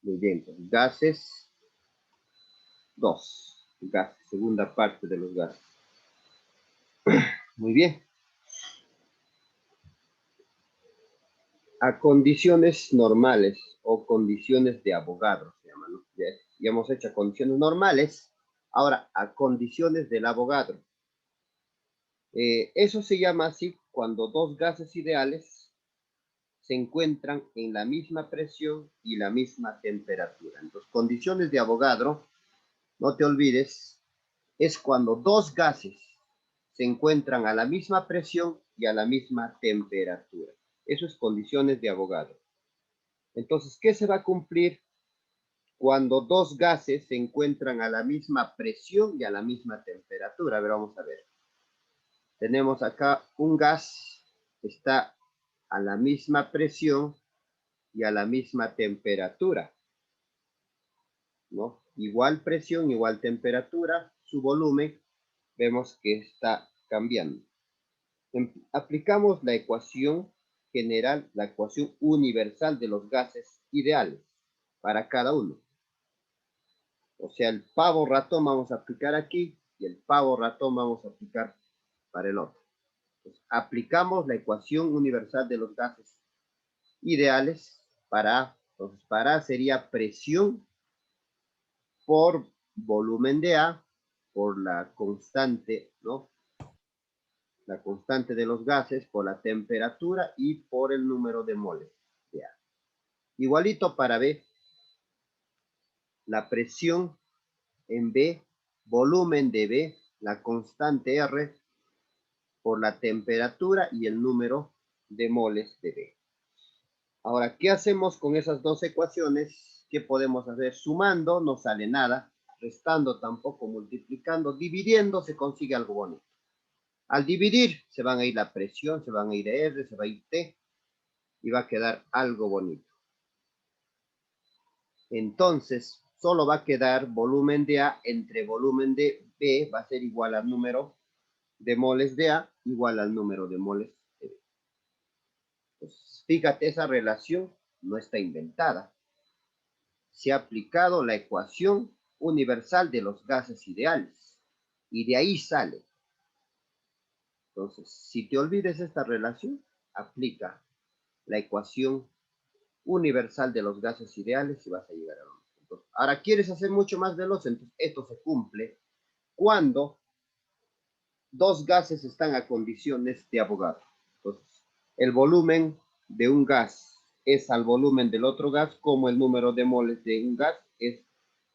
Muy bien, pues, gases 2. Gases, segunda parte de los gases. Muy bien. A condiciones normales o condiciones de Avogadro se llaman, ¿no? Ya hemos hecho condiciones normales, ahora a condiciones del Avogadro. Eso se llama así cuando dos gases ideales se encuentran en la misma presión y la misma temperatura. Entonces, condiciones de Avogadro, no te olvides, es cuando dos gases se encuentran a la misma presión y a la misma temperatura. Eso es condiciones de Avogadro. Entonces, ¿qué se va a cumplir cuando dos gases se encuentran a la misma presión y a la misma temperatura? A ver, vamos a ver. Tenemos acá un gas que está a la misma presión y a la misma temperatura, ¿no? Igual presión, igual temperatura, su volumen, vemos que está cambiando. Aplicamos la ecuación general, la ecuación universal de los gases ideales para cada uno. O sea, el pavo ratón vamos a aplicar aquí y el pavo ratón vamos a aplicar para el otro. Entonces, aplicamos la ecuación universal de los gases ideales para, entonces para sería presión por volumen de A, por la constante, ¿no? La constante de los gases, por la temperatura y por el número de moles de A. Igualito para B, la presión en B, volumen de B, la constante R, por la temperatura y el número de moles de B. Ahora, ¿qué hacemos con esas dos ecuaciones? ¿Qué podemos hacer? Sumando no sale nada, restando tampoco, multiplicando, dividiendo se consigue algo bonito. Al dividir se van a ir la presión, se van a ir R, se va a ir T y va a quedar algo bonito. Entonces, solo va a quedar volumen de A entre volumen de B, va a ser igual al número de moles de A igual al número de moles de B. Pues fíjate, esa relación no está inventada. Se ha aplicado la ecuación universal de los gases ideales y de ahí sale. Entonces, si te olvides esta relación, aplica la ecuación universal de los gases ideales y vas a llegar a lo mismo. Entonces, ahora quieres hacer mucho más veloz, entonces esto se cumple cuando dos gases están a condiciones de Avogadro. Entonces, el volumen de un gas es al volumen del otro gas, como el número de moles de un gas es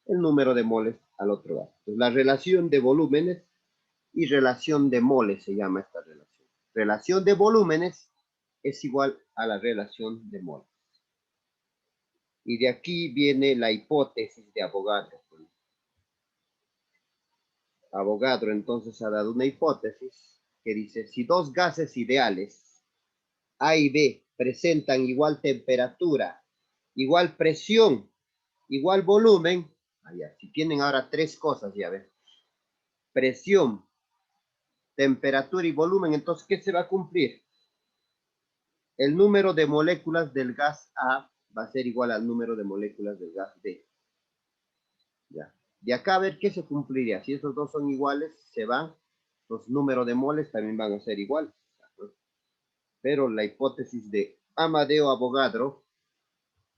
el número de moles al otro gas. Entonces, la relación de volúmenes y relación de moles se llama esta relación. Relación de volúmenes es igual a la relación de moles. Y de aquí viene la hipótesis de Avogadro. Avogadro entonces ha dado una hipótesis que dice, si dos gases ideales A y B presentan igual temperatura, igual presión, igual volumen, allá, si tienen ahora tres cosas, ya ven, presión, temperatura y volumen, entonces, ¿qué se va a cumplir? El número de moléculas del gas A va a ser igual al número de moléculas del gas B. Ya. De acá a ver qué se cumpliría. Si esos dos son iguales, se van. Los números de moles también van a ser iguales. Pero la hipótesis de Amadeo Avogadro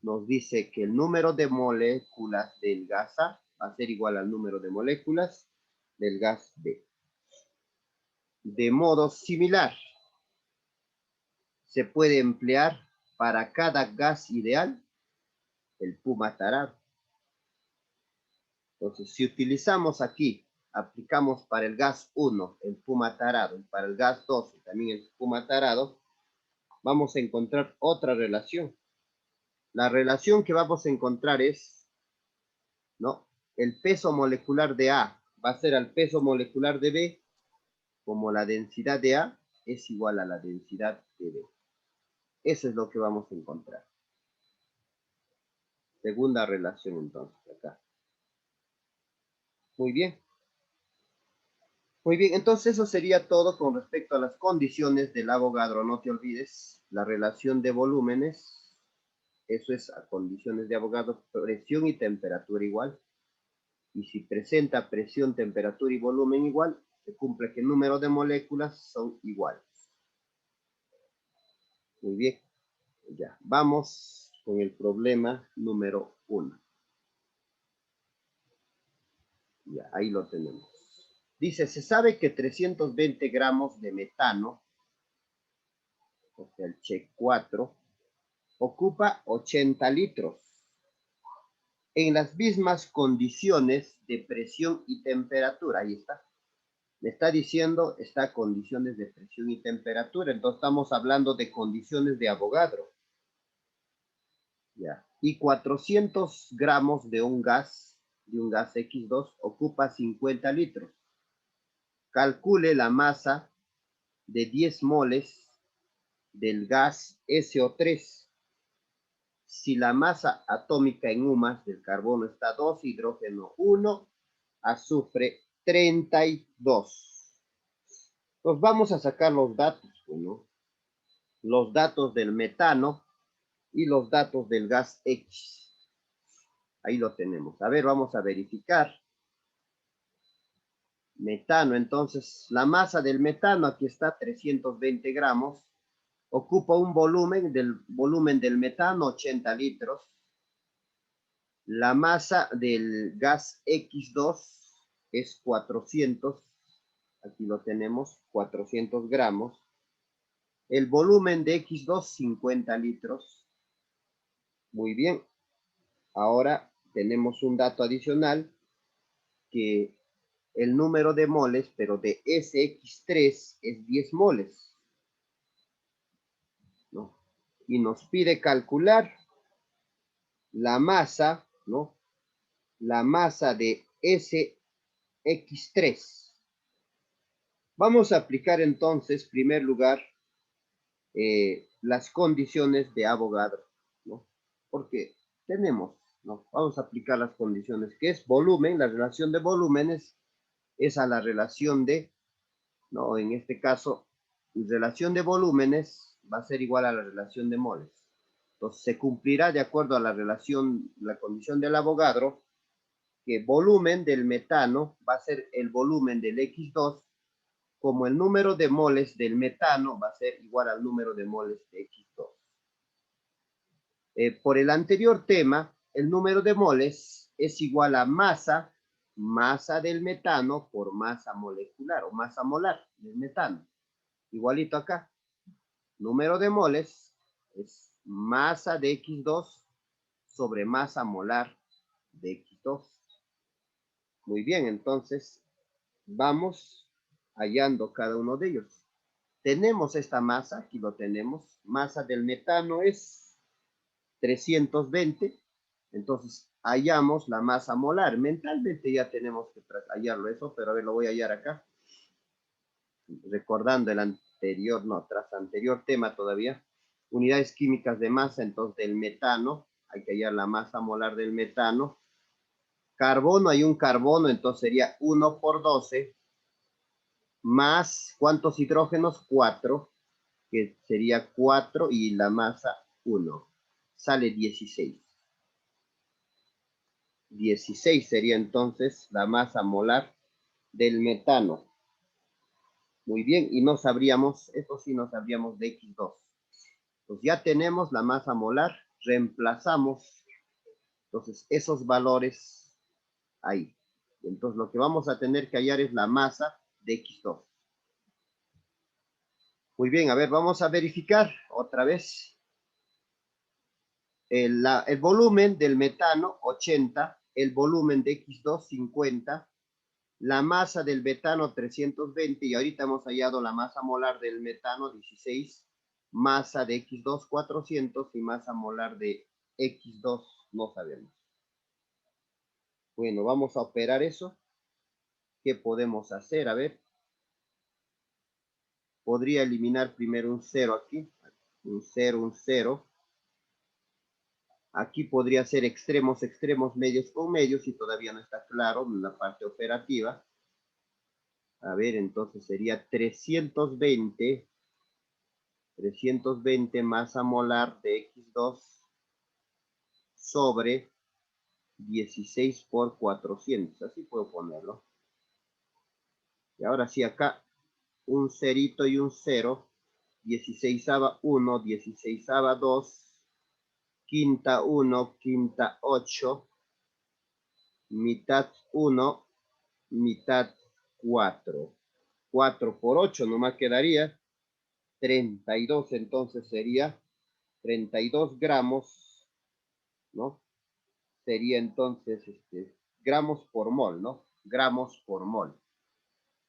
nos dice que el número de moléculas del gas A va a ser igual al número de moléculas del gas B. De modo similar, se puede emplear para cada gas ideal el Puma tarado. Entonces, si utilizamos aquí, aplicamos para el gas 1 el Puma tarado y para el gas 2 también el Puma tarado, vamos a encontrar otra relación. La relación que vamos a encontrar es, ¿no? El peso molecular de A va a ser al peso molecular de B, como la densidad de A es igual a la densidad de B. Eso es lo que vamos a encontrar. Segunda relación entonces, acá. Muy bien. Muy bien, entonces eso sería todo con respecto a las condiciones del Avogadro. No te olvides la relación de volúmenes eso es a condiciones de Avogadro, presión y temperatura igual. Y si presenta presión, temperatura y volumen igual, se cumple que el número de moléculas son iguales. Muy bien, ya, vamos con el problema número 1. Ya, ahí lo tenemos. Dice, se sabe que 320 gramos de metano, o sea, el Che4, ocupa 80 litros. En las mismas condiciones de presión y temperatura, ahí está. Me está diciendo, está condiciones de presión y temperatura, entonces estamos hablando de condiciones de Avogadro. Ya. Y 400 gramos de un gas X2, ocupa 50 litros. Calcule la masa de 10 moles del gas SO3. Si la masa atómica en UMAS del carbono está 2, hidrógeno 1, azufre 32. Pues vamos a sacar los datos, ¿no? Los datos del metano y los datos del gas X. Ahí lo tenemos. A ver, vamos a verificar. Metano, entonces, la masa del metano, aquí está, 320 gramos. Ocupa un volumen del metano, 80 litros. La masa del gas X2 es 400. Aquí lo tenemos, 400 gramos. El volumen de X2, 50 litros. Muy bien. Ahora tenemos un dato adicional que el número de moles, pero de SX3 es 10 moles, ¿no? Y nos pide calcular la masa, ¿no? La masa de SX3. Vamos a aplicar entonces, en primer lugar, las condiciones de Avogadro, ¿no? Porque tenemos, ¿no? Vamos a aplicar las condiciones, que es volumen, la relación de volúmenes es a la relación de, no, en este caso, relación de volúmenes va a ser igual a la relación de moles. Entonces, se cumplirá de acuerdo a la relación, la condición del Avogadro, que volumen del metano va a ser el volumen del X2, como el número de moles del metano va a ser igual al número de moles de X2. Por el anterior tema, el número de moles es igual a masa del metano por masa molecular o masa molar del metano. Igualito acá. Número de moles es masa de X2 sobre masa molar de X2. Muy bien, entonces vamos hallando cada uno de ellos. Tenemos esta masa, aquí lo tenemos. Masa del metano es 320. Entonces hallamos la masa molar. Mentalmente ya tenemos que hallarlo eso, pero a ver, lo voy a hallar acá. Recordando el anterior, no, tras anterior tema todavía. Unidades químicas de masa, entonces del metano, hay que hallar la masa molar del metano. Carbono, hay un carbono, entonces sería 1 por 12, más, ¿cuántos hidrógenos? 4, que sería 4 y la masa 1. Sale 16. 16 sería entonces la masa molar del metano. Muy bien, y no sabríamos, esto sí no sabríamos de X2. Pues ya tenemos la masa molar, reemplazamos entonces esos valores ahí. Entonces lo que vamos a tener que hallar es la masa de X2. Muy bien, a ver, vamos a verificar otra vez. El volumen del metano, 80, el volumen de X2, 50, la masa del metano, 320, y ahorita hemos hallado la masa molar del metano, 16, masa de X2, 400, y masa molar de X2, no sabemos. Bueno, vamos a operar eso. ¿Qué podemos hacer? A ver. Podría eliminar primero un 0 aquí. Un 0, un 0. Aquí podría ser extremos, extremos, medios con medios, y todavía no está claro en la parte operativa. A ver, entonces sería 320 masa molar de X2 sobre 16 por 400. Así puedo ponerlo. Y ahora sí, acá un cerito y un 0. 16ava 1, 16ava 2, quinta 1, quinta 8, mitad 1, mitad 4. 4 por 8 nomás quedaría 32, entonces sería 32 gramos, ¿no? Sería entonces gramos por mol, ¿no? Gramos por mol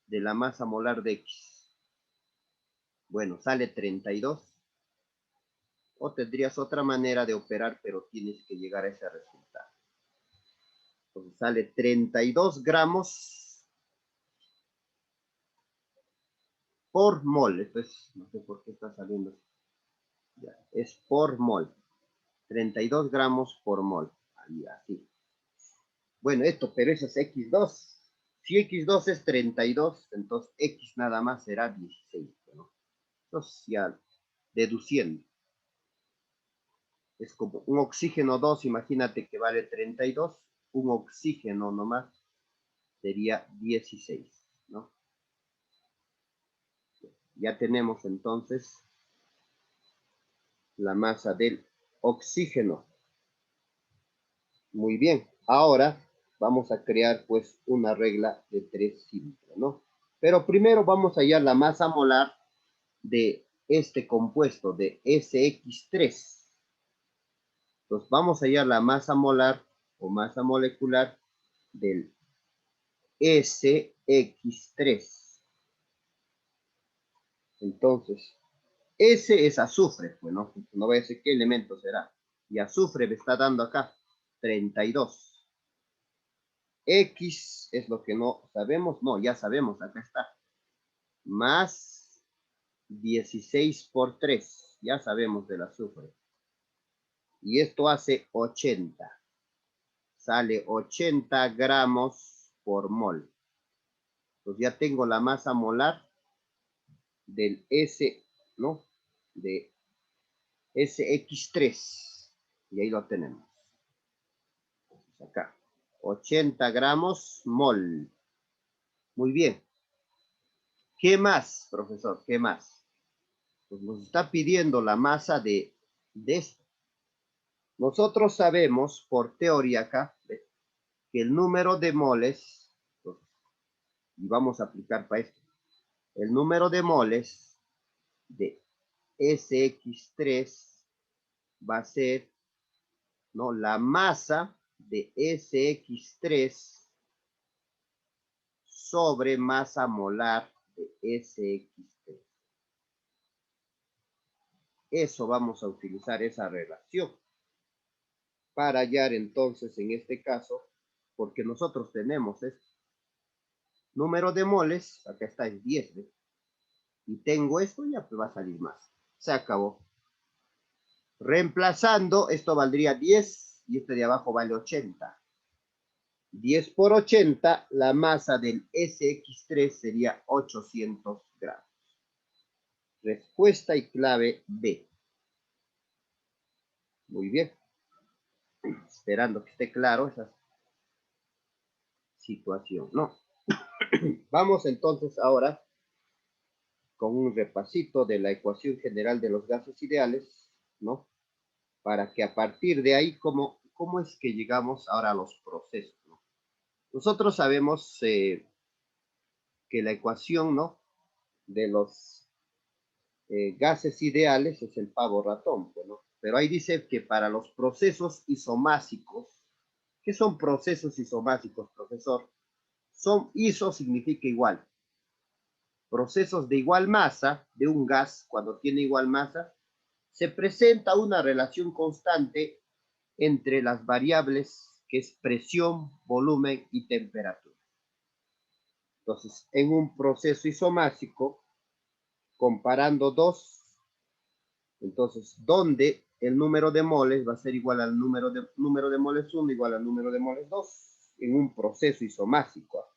de la masa molar de X. Bueno, sale 32. O tendrías otra manera de operar, pero tienes que llegar a ese resultado. Entonces sale 32 gramos por mol. Esto es, no sé por qué está saliendo. Ya, es por mol. 32 gramos por mol. Ahí, así. Bueno, esto, pero eso es X2. Si X2 es 32, entonces X nada más será 16. ¿No? Entonces ya deduciendo. Es como un oxígeno 2, imagínate que vale 32. Un oxígeno nomás sería 16, ¿no? Ya tenemos entonces la masa del oxígeno. Muy bien. Ahora vamos a crear pues una regla de 3 simple, ¿no? Pero primero vamos a hallar la masa molar de este compuesto de SX3. Entonces vamos a hallar la masa molar o masa molecular del SX3. Entonces, S es azufre, pues no voy a decir qué elemento será. Y azufre me está dando acá 32. X es lo que no sabemos, no, ya sabemos, acá está. Más 16 por 3, ya sabemos del azufre. Y esto hace 80. Sale 80 gramos por mol. Entonces ya tengo la masa molar del S, ¿no? De SX3. Y ahí lo tenemos. Acá. 80 gramos mol. Muy bien. ¿Qué más, profesor? ¿Qué más? Pues nos está pidiendo la masa de esto. Nosotros sabemos por teoría acá que el número de moles, y vamos a aplicar para esto, el número de moles de SX3 va a ser, ¿no?, la masa de SX3 sobre masa molar de SX3. Eso vamos a utilizar esa relación para hallar entonces en este caso, porque nosotros tenemos este número de moles, acá está el 10, ¿ves? Y tengo esto, ya pues va a salir más. Se acabó. Reemplazando, esto valdría 10 y este de abajo vale 80. 10 por 80, la masa del SX3 sería 800 gramos. Respuesta y clave B. Muy bien. Esperando que esté claro esa situación, ¿no? Vamos entonces ahora con un repasito de la ecuación general de los gases ideales, ¿no? Para que a partir de ahí, ¿cómo es que llegamos ahora a los procesos, ¿no? Nosotros sabemos que la ecuación, ¿no?, de los gases ideales es el pavo ratón, ¿no? Pero ahí dice que para los procesos isomásicos, ¿qué son procesos isomásicos, profesor? Iso significa igual. Procesos de igual masa de un gas, cuando tiene igual masa, se presenta una relación constante entre las variables que es presión, volumen y temperatura. Entonces, en un proceso isomásico, comparando dos, entonces, donde el número de moles va a ser igual al número de moles 1 igual al número de moles 2 en un proceso isomásico.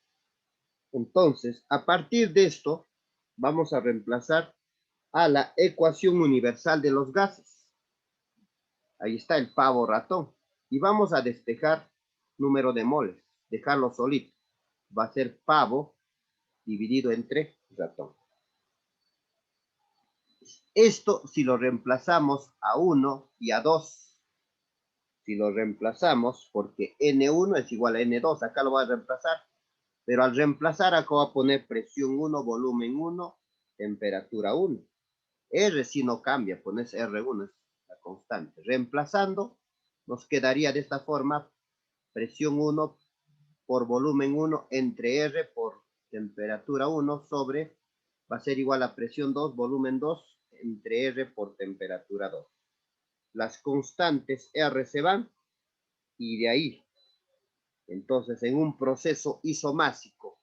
Entonces, a partir de esto, vamos a reemplazar a la ecuación universal de los gases. Ahí está el pavo ratón. Y vamos a despejar número de moles, dejarlo solito. Va a ser pavo dividido entre ratón. Esto si lo reemplazamos a 1 y a 2, si lo reemplazamos, porque N1 es igual a N2, acá lo voy a reemplazar, pero al reemplazar acá voy a poner presión 1, volumen 1, temperatura 1. R si no cambia, pones R1, es la constante. Reemplazando, nos quedaría de esta forma, presión 1 por volumen 1 entre R por temperatura 1 sobre, va a ser igual a presión 2, volumen 2 entre R por temperatura 2. Las constantes R se van y de ahí, entonces en un proceso isomásico,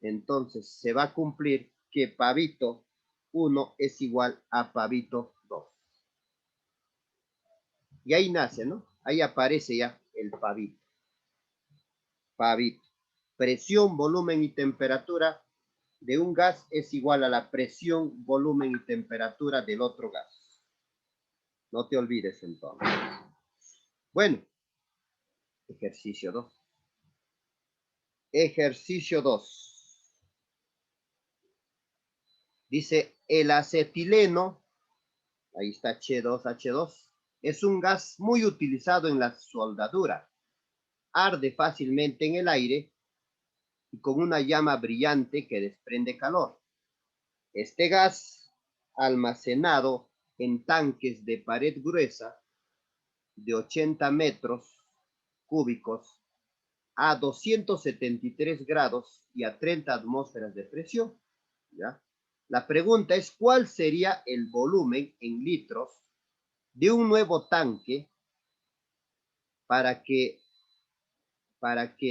entonces se va a cumplir que pavito 1 es igual a pavito 2. Y ahí nace, ¿no? Ahí aparece ya el pavito. Pavito. Presión, volumen y temperatura de un gas es igual a la presión, volumen y temperatura del otro gas. No te olvides entonces. Bueno, ejercicio 2. Ejercicio 2. Dice, el acetileno, ahí está H2H2, es un gas muy utilizado en la soldadura. Arde fácilmente en el aire y con una llama brillante que desprende calor. Este gas, almacenado en tanques de pared gruesa de 80 metros cúbicos a 273 grados y a 30 atmósferas de presión, ¿ya? La pregunta es, ¿cuál sería el volumen en litros de un nuevo tanque para que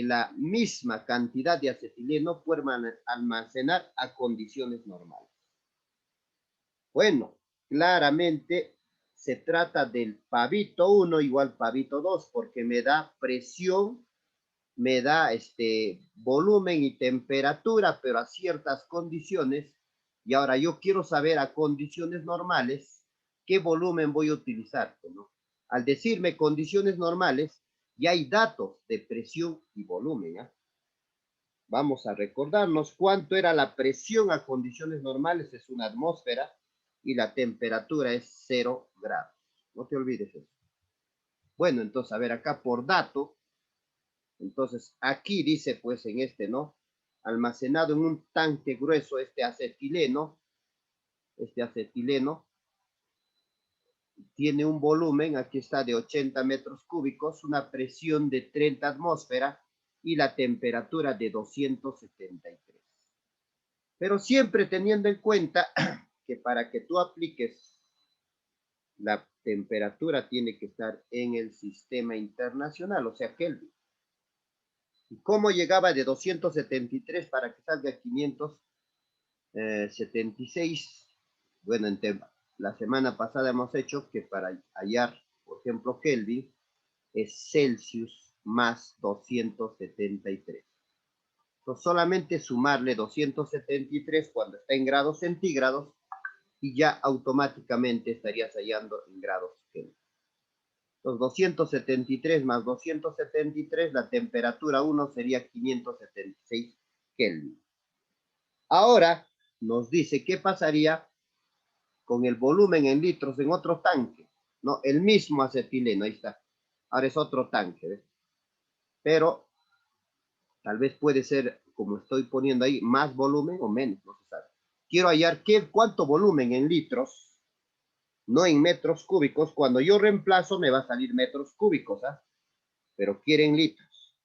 la misma cantidad de acetileno pueda almacenar a condiciones normales? Bueno, claramente se trata del pavito 1 igual pavito 2 porque me da presión, me da volumen y temperatura, pero a ciertas condiciones. Y ahora yo quiero saber a condiciones normales qué volumen voy a utilizar, ¿no? Al decirme condiciones normales, ya hay datos de presión y volumen, ¿eh? Vamos a recordarnos cuánto era la presión a condiciones normales, es una atmósfera, y la temperatura es 0 grados. No te olvides eso. Bueno, entonces, a ver, acá por dato, entonces aquí dice, pues en este, ¿no? Almacenado en un tanque grueso, este acetileno tiene un volumen, aquí está, de 80 metros cúbicos, una presión de 30 atmósferas y la temperatura de 273. Pero siempre teniendo en cuenta que para que tú apliques la temperatura tiene que estar en el sistema internacional, o sea, Kelvin. ¿Y cómo llegaba de 273 para que salga 576? Bueno, la semana pasada hemos hecho que para hallar, por ejemplo, Kelvin, es Celsius más 273. Entonces, solamente sumarle 273 cuando está en grados centígrados y ya automáticamente estarías hallando en grados Kelvin. Los 273 más 273, la temperatura 1 sería 576 Kelvin. Ahora nos dice qué pasaría con el volumen en litros en otro tanque. No, el mismo acetileno, ahí está. Ahora es otro tanque, ¿ves? Pero tal vez puede ser, como estoy poniendo ahí, más volumen o menos, no se sabe. Quiero hallar cuánto volumen en litros, no en metros cúbicos. Cuando yo reemplazo me va a salir metros cúbicos, ¿ah? Pero quieren litros.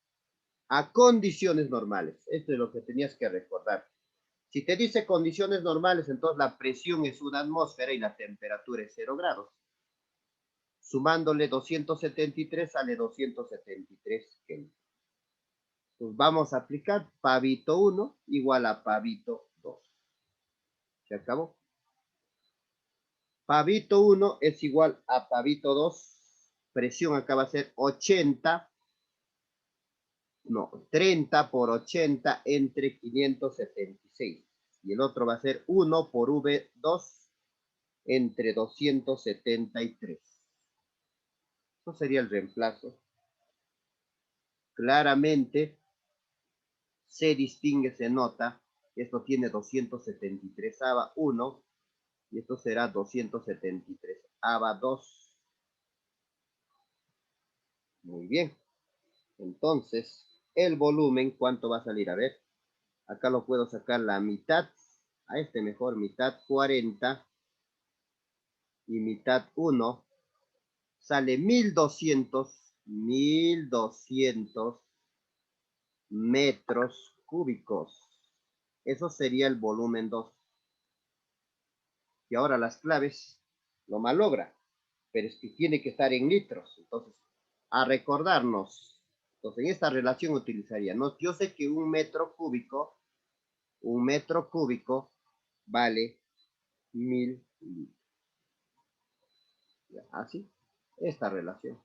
A condiciones normales. Esto es lo que tenías que recordar. Si te dice condiciones normales, entonces la presión es una atmósfera y la temperatura es 0 grados. Sumándole 273 sale 273 Kelvin. Pues vamos a aplicar pavito 1 igual a pavito 2. ¿Se acabó? Pavito 1 es igual a pavito 2. Presión acá va a ser 80. No, 30 por 80 entre 576. Y el otro va a ser 1 por V2 entre 273. Esto sería el reemplazo. Claramente se distingue, se nota. Esto tiene 273 aba 1 y esto será 273 aba 2. Muy bien. Entonces, el volumen, ¿cuánto va a salir? A ver, acá lo puedo sacar la mitad. A este mejor, mitad 40 y mitad 1. Sale 1200 metros cúbicos. Eso sería el volumen 2. Y ahora las claves lo malogra, pero es que tiene que estar en litros. Entonces, a recordarnos, entonces en esta relación utilizaría, ¿no? Yo sé que un metro cúbico vale 1000 litros. Así, esta relación.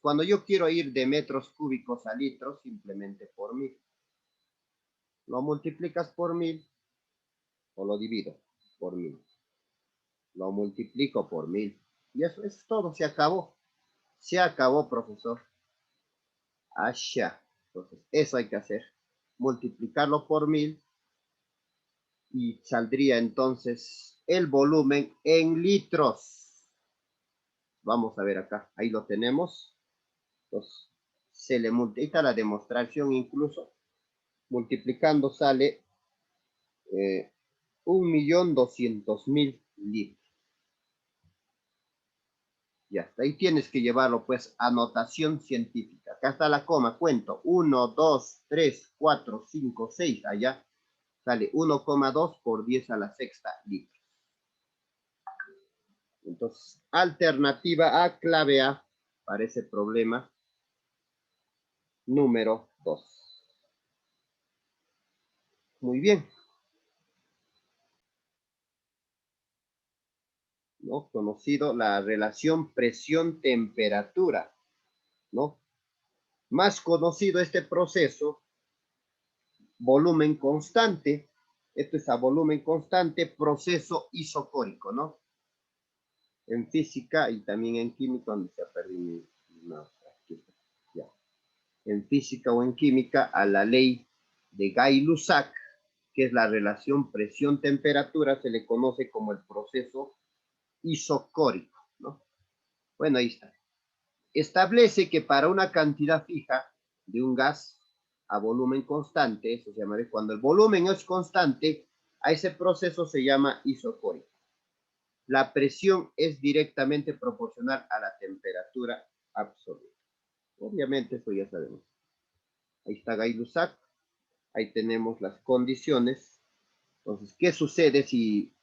Cuando yo quiero ir de metros cúbicos a litros, simplemente por 1000. Lo multiplicas por 1000 o lo divido por 1000. Lo multiplico por 1000. Y eso es todo, se acabó. Se acabó, profesor. Allá. Entonces, eso hay que hacer. Multiplicarlo por 1000 y saldría entonces el volumen en litros. Vamos a ver acá. Ahí lo tenemos. Entonces, se le multiplica la demostración incluso. Multiplicando sale 1.200.000 litros. Ya está, ahí tienes que llevarlo pues a notación científica. Acá está la coma, cuento. 1, 2, 3, 4, 5, 6. Allá sale 1,2 por 10 a la sexta litros. Entonces, alternativa A, clave A, para ese problema número 2. Muy bien. ¿No? Conocido la relación presión-temperatura, ¿no? Más conocido este proceso, volumen constante. Esto es a volumen constante, proceso isocórico, ¿no? En física y también en química, donde se ha perdido ya. En física o en química, a la ley de Gay-Lussac, que es la relación presión-temperatura, se le conoce como el proceso isocórico, ¿no? Bueno, ahí está. Establece que para una cantidad fija de un gas a volumen constante, eso se llama, cuando el volumen es constante, a ese proceso se llama isocórico. La presión es directamente proporcional a la temperatura absoluta. Obviamente, eso ya sabemos. Ahí está Gay-Lussac, ahí tenemos las condiciones. Entonces, ¿qué sucede si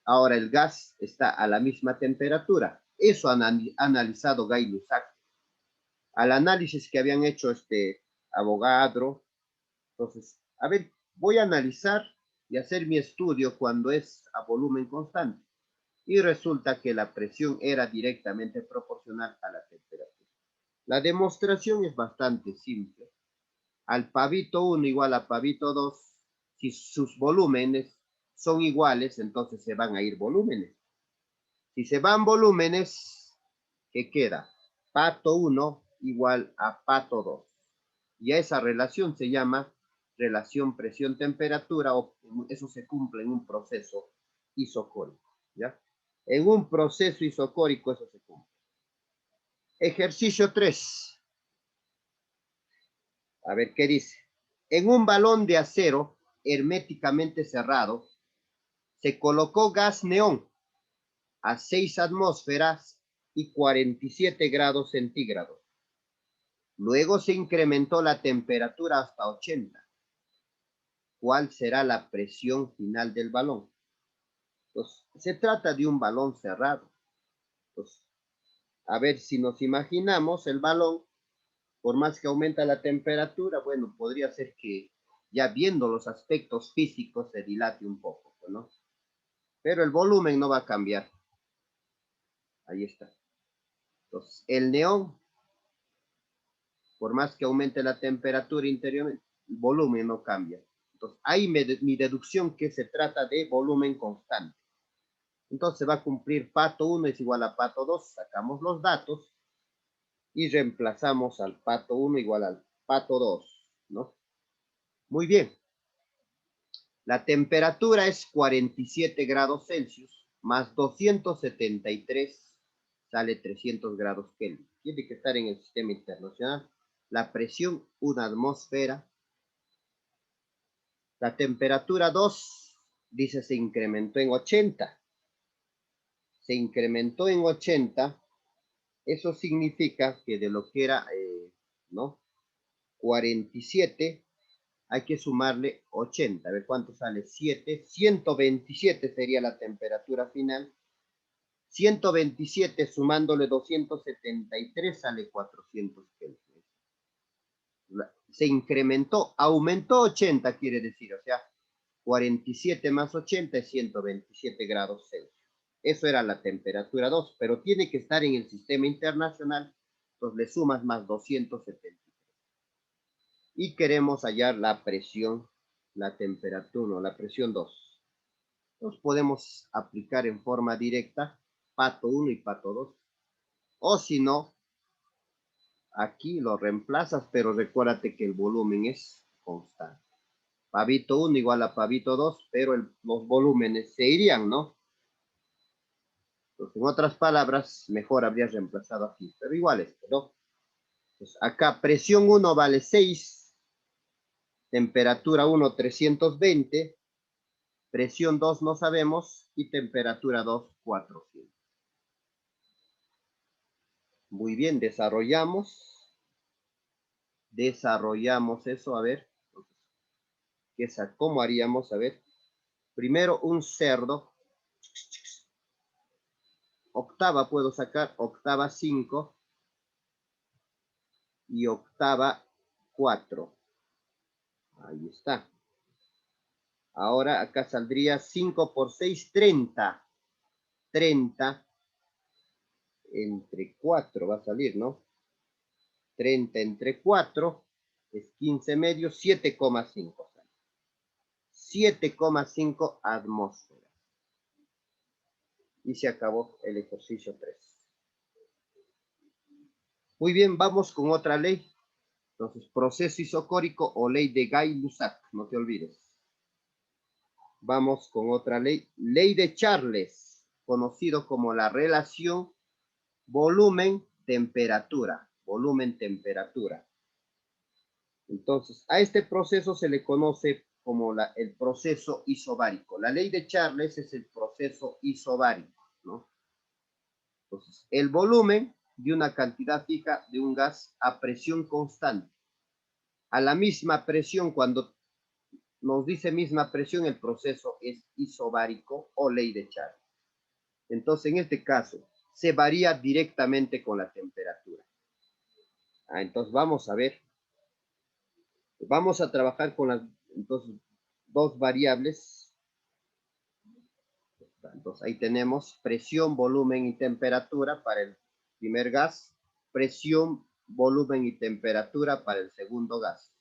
ahora el gas está a la misma temperatura? Eso ha analizado Gay-Lussac. Al análisis que habían hecho Avogadro. Entonces, a ver, voy a analizar y hacer mi estudio cuando es a volumen constante. Y resulta que la presión era directamente proporcional a la temperatura. La demostración es bastante simple. Al pavito 1 igual a pavito 2, si sus volúmenes son iguales, entonces se van a ir volúmenes. Si se van volúmenes, ¿qué queda? Pato 1 igual a pato 2. Y a esa relación se llama relación presión-temperatura, o eso se cumple en un proceso isocórico, ¿ya? En un proceso isocórico eso se cumple. Ejercicio 3. A ver qué dice. En un balón de acero herméticamente cerrado, se colocó gas neón a 6 atmósferas y 47 grados centígrados. Luego se incrementó la temperatura hasta 80. ¿Cuál será la presión final del balón? Pues, se trata de un balón cerrado. Pues, a ver si nos imaginamos el balón, por más que aumenta la temperatura, bueno, podría ser que ya viendo los aspectos físicos se dilate un poco, ¿no? Pero el volumen no va a cambiar. Ahí está. Entonces, el neón, por más que aumente la temperatura interiormente, el volumen no cambia. Entonces, ahí mi deducción que se trata de volumen constante. Entonces va a cumplir pato 1 es igual a pato 2. Sacamos los datos. y reemplazamos al pato 1 igual al pato 2, ¿no? Muy bien. La temperatura es 47 grados Celsius más 273 sale 300 grados Kelvin. Tiene que estar en el sistema internacional. La presión, una atmósfera. La temperatura 2, dice, se incrementó en 80. Se incrementó en 80. Eso significa que de lo que era, ¿no? 47, hay que sumarle 80. A ver cuánto sale. 7. 127 sería la temperatura final. 127 sumándole 273 sale 400 Kelvin. Se incrementó, aumentó 80, quiere decir, o sea, 47 más 80 es 127 grados Celsius. Eso era la temperatura 2, pero tiene que estar en el sistema internacional, entonces le sumas más 273. Y queremos hallar la presión, la temperatura, la presión 2. Entonces podemos aplicar en forma directa pato 1 y pato 2. O si no, aquí lo reemplazas, pero recuérdate que el volumen es constante. Pavito 1 igual a pavito 2, pero los volúmenes se irían, ¿no? Entonces, en otras palabras, mejor habrías reemplazado aquí, pero igual esto, ¿no? Entonces, acá presión 1 vale 6, temperatura 1 320, presión 2 no sabemos y temperatura 2 400. Muy bien, desarrollamos eso, a ver, ¿cómo haríamos? A ver, primero un cerdo, octava puedo sacar, octava 5 y octava 4. Ahí está. Ahora acá saldría 5 por 6, 30. 30 entre 4 va a salir, ¿no? 30 entre 4 es 15 medio, 7,5. 7,5 atmósferas. Y se acabó el ejercicio 3. Muy bien, vamos con otra ley. Entonces, proceso isocórico o ley de Gay-Lussac, no te olvides. Vamos con otra ley. Ley de Charles, conocido como la relación volumen-temperatura. Volumen-temperatura. Entonces, a este proceso se le conoce como el proceso isobárico. La ley de Charles es el proceso isobárico, ¿no? Entonces, el volumen de una cantidad fija de un gas a presión constante. A la misma presión, cuando nos dice misma presión, el proceso es isobárico o ley de Charles. Entonces, en este caso, se varía directamente con la temperatura. Entonces, vamos a ver. Vamos a trabajar con las entonces, dos variables. Entonces, ahí tenemos presión, volumen y temperatura para el primer gas, presión, volumen y temperatura para el segundo gas.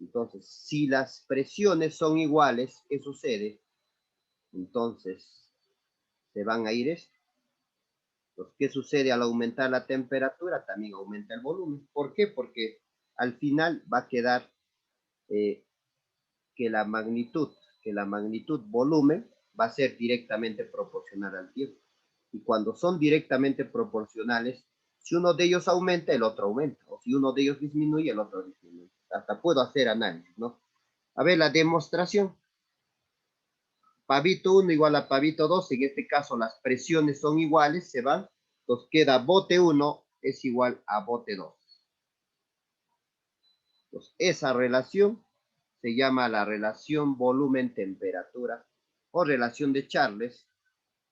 Entonces, si las presiones son iguales, ¿qué sucede? Entonces, se van a ir esto. Entonces, ¿qué sucede al aumentar la temperatura? También aumenta el volumen. ¿Por qué? Porque al final va a quedar que la magnitud volumen va a ser directamente proporcional al tiempo. Y cuando son directamente proporcionales, si uno de ellos aumenta, el otro aumenta. O si uno de ellos disminuye, el otro disminuye. Hasta puedo hacer análisis, ¿no? A ver, la demostración. Pavito 1 igual a pavito 2. En este caso, las presiones son iguales, se van. Entonces queda bote 1 es igual a bote 2. Entonces, esa relación se llama la relación volumen-temperatura o relación de Charles,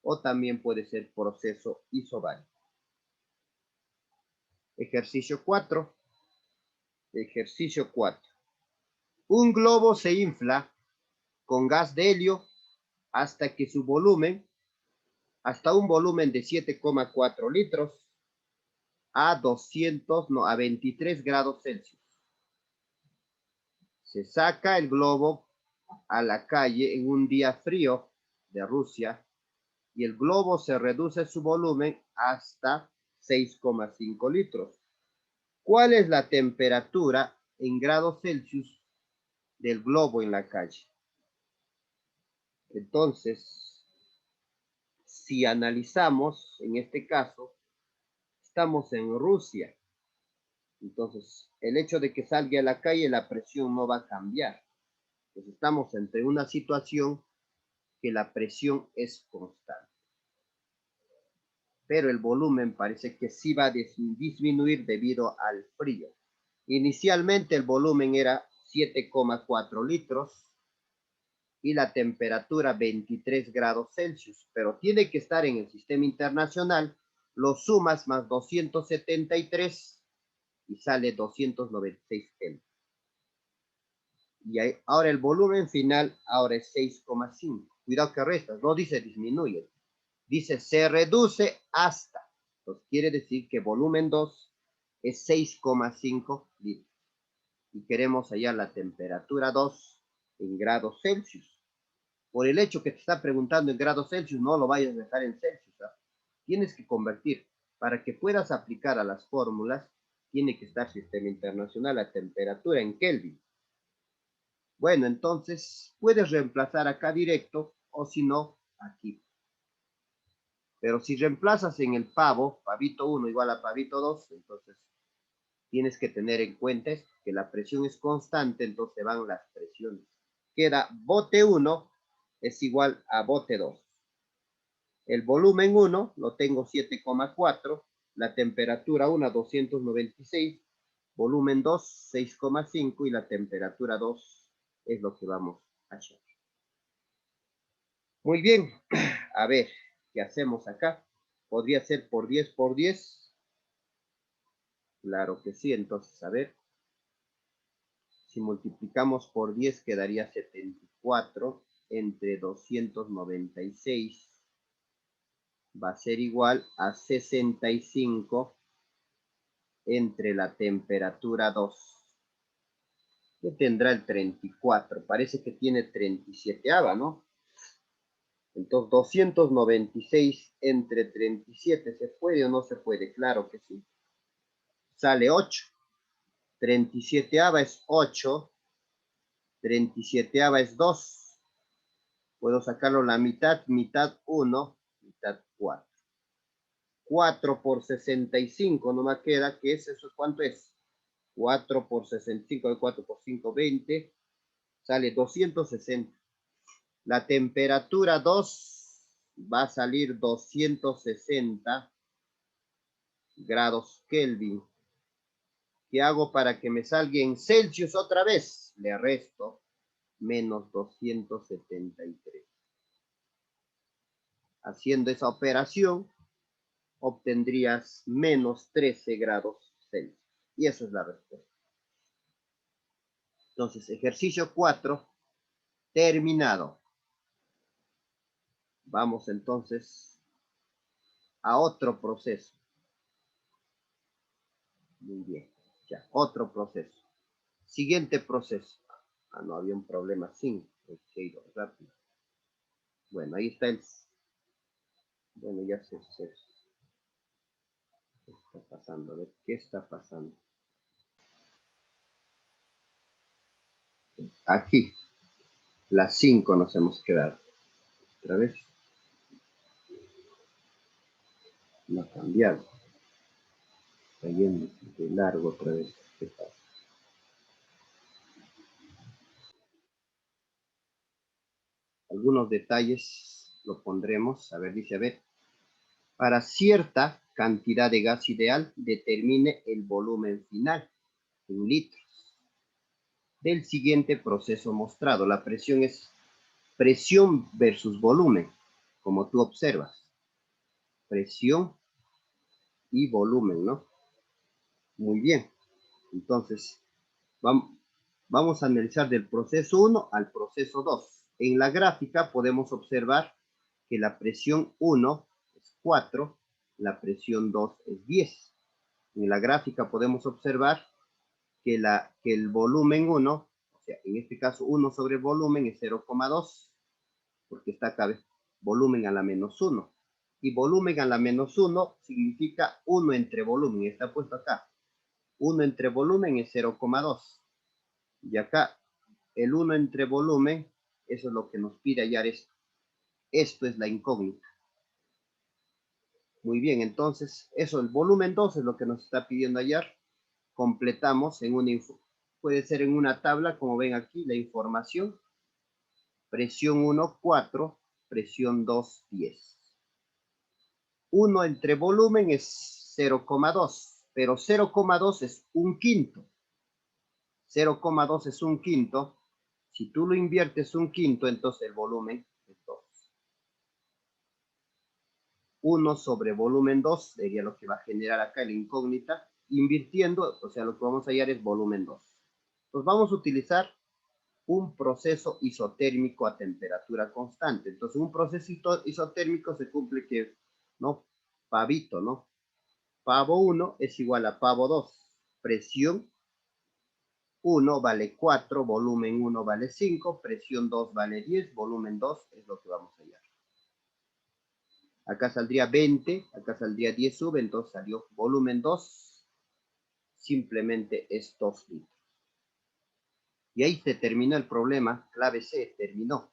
o también puede ser proceso isobárico. Ejercicio 4. Ejercicio 4. Un globo se infla con gas de helio hasta que su volumen, hasta un volumen de 7,4 litros a 23 grados Celsius. Se saca el globo a la calle en un día frío de Rusia y el globo se reduce su volumen hasta 6,5 litros. ¿Cuál es la temperatura en grados Celsius del globo en la calle? Entonces, si analizamos, en este caso, estamos en Rusia. Entonces, el hecho de que salga a la calle, la presión no va a cambiar. Entonces, estamos entre una situación que la presión es constante. Pero el volumen parece que sí va a disminuir debido al frío. Inicialmente el volumen era 7,4 litros y la temperatura 23 grados Celsius, pero tiene que estar en el sistema internacional, lo sumas más 273 y sale 296 Kelvin. Y ahora el volumen final ahora es 6,5. Cuidado que restas, no dice disminuye, dice se reduce hasta. Entonces quiere decir que volumen 2 es 6,5 litros. Y queremos hallar la temperatura 2 en grados Celsius. Por el hecho que te está preguntando en grados Celsius, no lo vayas a dejar en Celsius. ¿Ah? Tienes que convertir. Para que puedas aplicar a las fórmulas, tiene que estar sistema internacional la temperatura en Kelvin. Bueno, entonces puedes reemplazar acá directo o si no, aquí. Pero si reemplazas en el pavito 1 igual a pavito 2, entonces tienes que tener en cuenta que la presión es constante, entonces van las presiones. Queda bote 1 es igual a bote 2. El volumen 1 lo tengo 7,4, la temperatura 1 296, volumen 2 6,5 y la temperatura 2 es lo que vamos a hacer. Muy bien, a ver, ¿qué hacemos acá? ¿Podría ser por 10 por 10? Claro que sí, entonces, a ver. Si multiplicamos por 10 quedaría 74 entre 296. Va a ser igual a 65 entre la temperatura 2. ¿Qué tendrá el 34? Parece que tiene 37, ¿no? Entonces 296 entre 37, ¿se puede o no se puede? Claro que sí. Sale 8. 37 es 8. 37 es 2. Puedo sacarlo la mitad, mitad 1, mitad 4. 4 por 65, no me queda, que es eso, ¿cuánto es? 4 por 65, 4 por 5, 20, sale 260. La temperatura 2 va a salir 260 grados Kelvin. ¿Qué hago para que me salga en Celsius otra vez? Le resto menos 273. Haciendo esa operación, obtendrías menos 13 grados Celsius. Y eso es la respuesta. Entonces, ejercicio 4, terminado. Vamos entonces a otro proceso. Muy bien, ya, otro proceso. Siguiente proceso. Ah, no, había un problema 5. Rápido. Bueno, ahí está el... Bueno, ya sé. ¿Qué está pasando? A ver, ¿qué está pasando? Aquí, las 5 nos hemos quedado. Otra vez. No ha cambiado. Está yendo de largo otra vez. ¿Qué pasa? Algunos detalles lo pondremos. A ver, dice, a ver. Para cierta cantidad de gas ideal, determine el volumen final en litros del siguiente proceso mostrado. La presión es presión versus volumen, como tú observas. Presión y volumen, ¿no? Muy bien. Entonces, vamos a analizar del proceso 1 al proceso 2. En la gráfica podemos observar que la presión 1 es 4, la presión 2 es 10. En la gráfica podemos observar que el volumen 1, o sea, en este caso 1 sobre el volumen es 0,2, porque está acá volumen a la menos 1. Y volumen a la menos 1 significa 1 entre volumen. Está puesto acá. 1 entre volumen es 0,2. Y acá el 1 entre volumen, eso es lo que nos pide hallar esto. Esto es la incógnita. Muy bien, entonces eso, el volumen 2 es lo que nos está pidiendo hallar. Completamos en una puede ser en una tabla, como ven aquí, la información. Presión 1, 4, presión 2, 10. 1 entre volumen es 0,2, pero 0,2 es un quinto. 0,2 es un quinto. Si tú lo inviertes un quinto, entonces el volumen es 2. 1 sobre volumen 2 sería lo que va a generar acá la incógnita. Invirtiendo, o sea, lo que vamos a hallar es volumen 2. Entonces vamos a utilizar un proceso isotérmico a temperatura constante. Entonces un proceso isotérmico se cumple que, ¿no? Pavito, ¿no? Pavo 1 es igual a pavo 2. Presión 1 vale 4, volumen 1 vale 5, presión 2 vale 10, volumen 2 es lo que vamos a hallar. Acá saldría 20, acá saldría 10 sube, entonces salió volumen 2, simplemente es 2 litros. Y ahí se terminó el problema, clave C, terminó.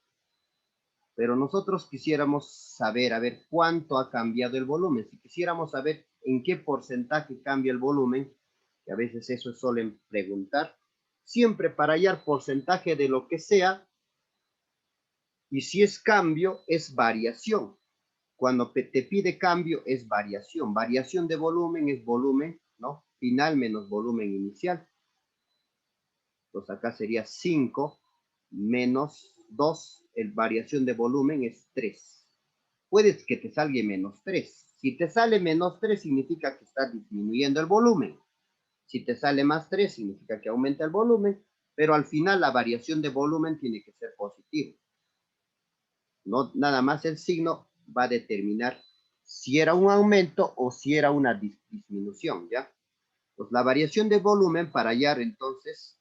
Pero nosotros quisiéramos saber, a ver, cuánto ha cambiado el volumen. Si quisiéramos saber en qué porcentaje cambia el volumen, que a veces eso suelen preguntar, siempre para hallar porcentaje de lo que sea, y si es cambio, es variación. Cuando te pide cambio, es variación. Variación de volumen es volumen, ¿no? Final menos volumen inicial. Entonces acá sería 5 menos 2, el variación de volumen es 3. Puedes que te salga menos 3. Si te sale menos 3, significa que está disminuyendo el volumen. Si te sale más 3, significa que aumenta el volumen, pero al final la variación de volumen tiene que ser positiva. No, nada más el signo va a determinar si era un aumento o si era una disminución, ¿ya? Pues la variación de volumen para hallar entonces,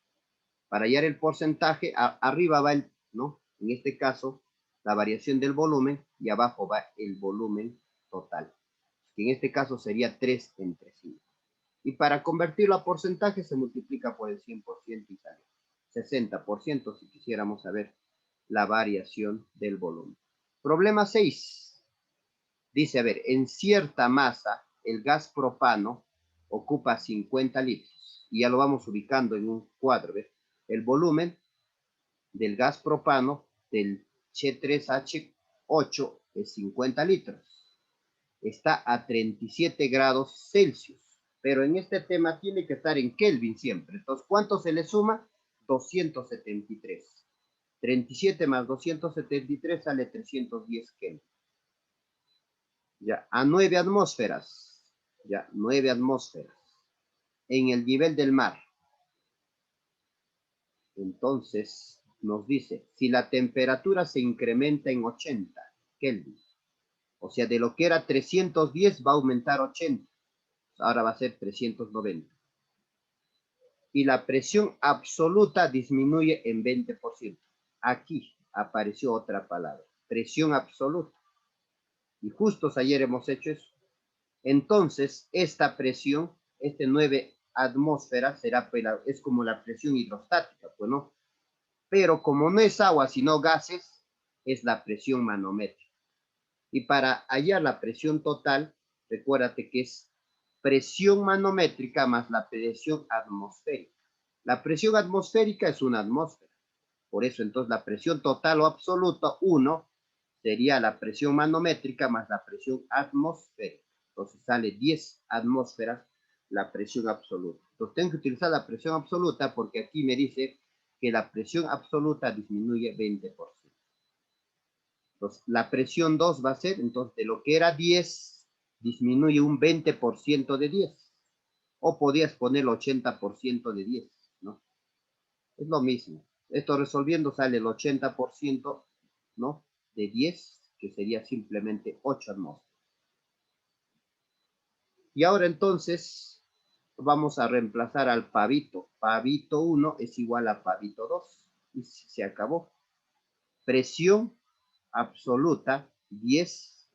para hallar el porcentaje, arriba va el, ¿no? En este caso, la variación del volumen y abajo va el volumen total, que en este caso sería 3 entre 5. Y para convertirlo a porcentaje se multiplica por el 100% y sale 60% si quisiéramos saber la variación del volumen. Problema 6. Dice, a ver, en cierta masa el gas propano ocupa 50 litros. Y ya lo vamos ubicando en un cuadro. ¿Ves? El volumen del gas propano del C3H8 es 50 litros. Está a 37 grados Celsius. Pero en este tema tiene que estar en Kelvin siempre. Entonces, ¿cuánto se le suma? 273. 37 más 273 sale 310 Kelvin. Ya, a 9 atmósferas. Ya, 9 atmósferas. En el nivel del mar. Entonces, nos dice, si la temperatura se incrementa en 80 Kelvin, o sea, de lo que era 310 va a aumentar 80, ahora va a ser 390. Y la presión absoluta disminuye en 20%. Aquí apareció otra palabra, presión absoluta. Y justo ayer hemos hecho eso. Entonces, esta presión, este 9 atmósferas, es como la presión hidrostática, pues no. Pero como no es agua, sino gases, es la presión manométrica. Y para hallar la presión total, recuérdate que es presión manométrica más la presión atmosférica. La presión atmosférica es una atmósfera. Por eso, entonces, la presión total o absoluta, 1, sería la presión manométrica más la presión atmosférica. Entonces, sale 10 atmósferas la presión absoluta. Entonces, tengo que utilizar la presión absoluta porque aquí me dice que la presión absoluta disminuye 20%. Entonces, la presión 2 va a ser, entonces, de lo que era 10, disminuye un 20% de 10. O podías poner el 80% de 10, ¿no? Es lo mismo. Esto resolviendo sale el 80%, ¿no? De 10, que sería simplemente 8 atmósferas. Y ahora entonces vamos a reemplazar al pavito. Pavito 1 es igual a pavito 2. Y se acabó. Presión absoluta 10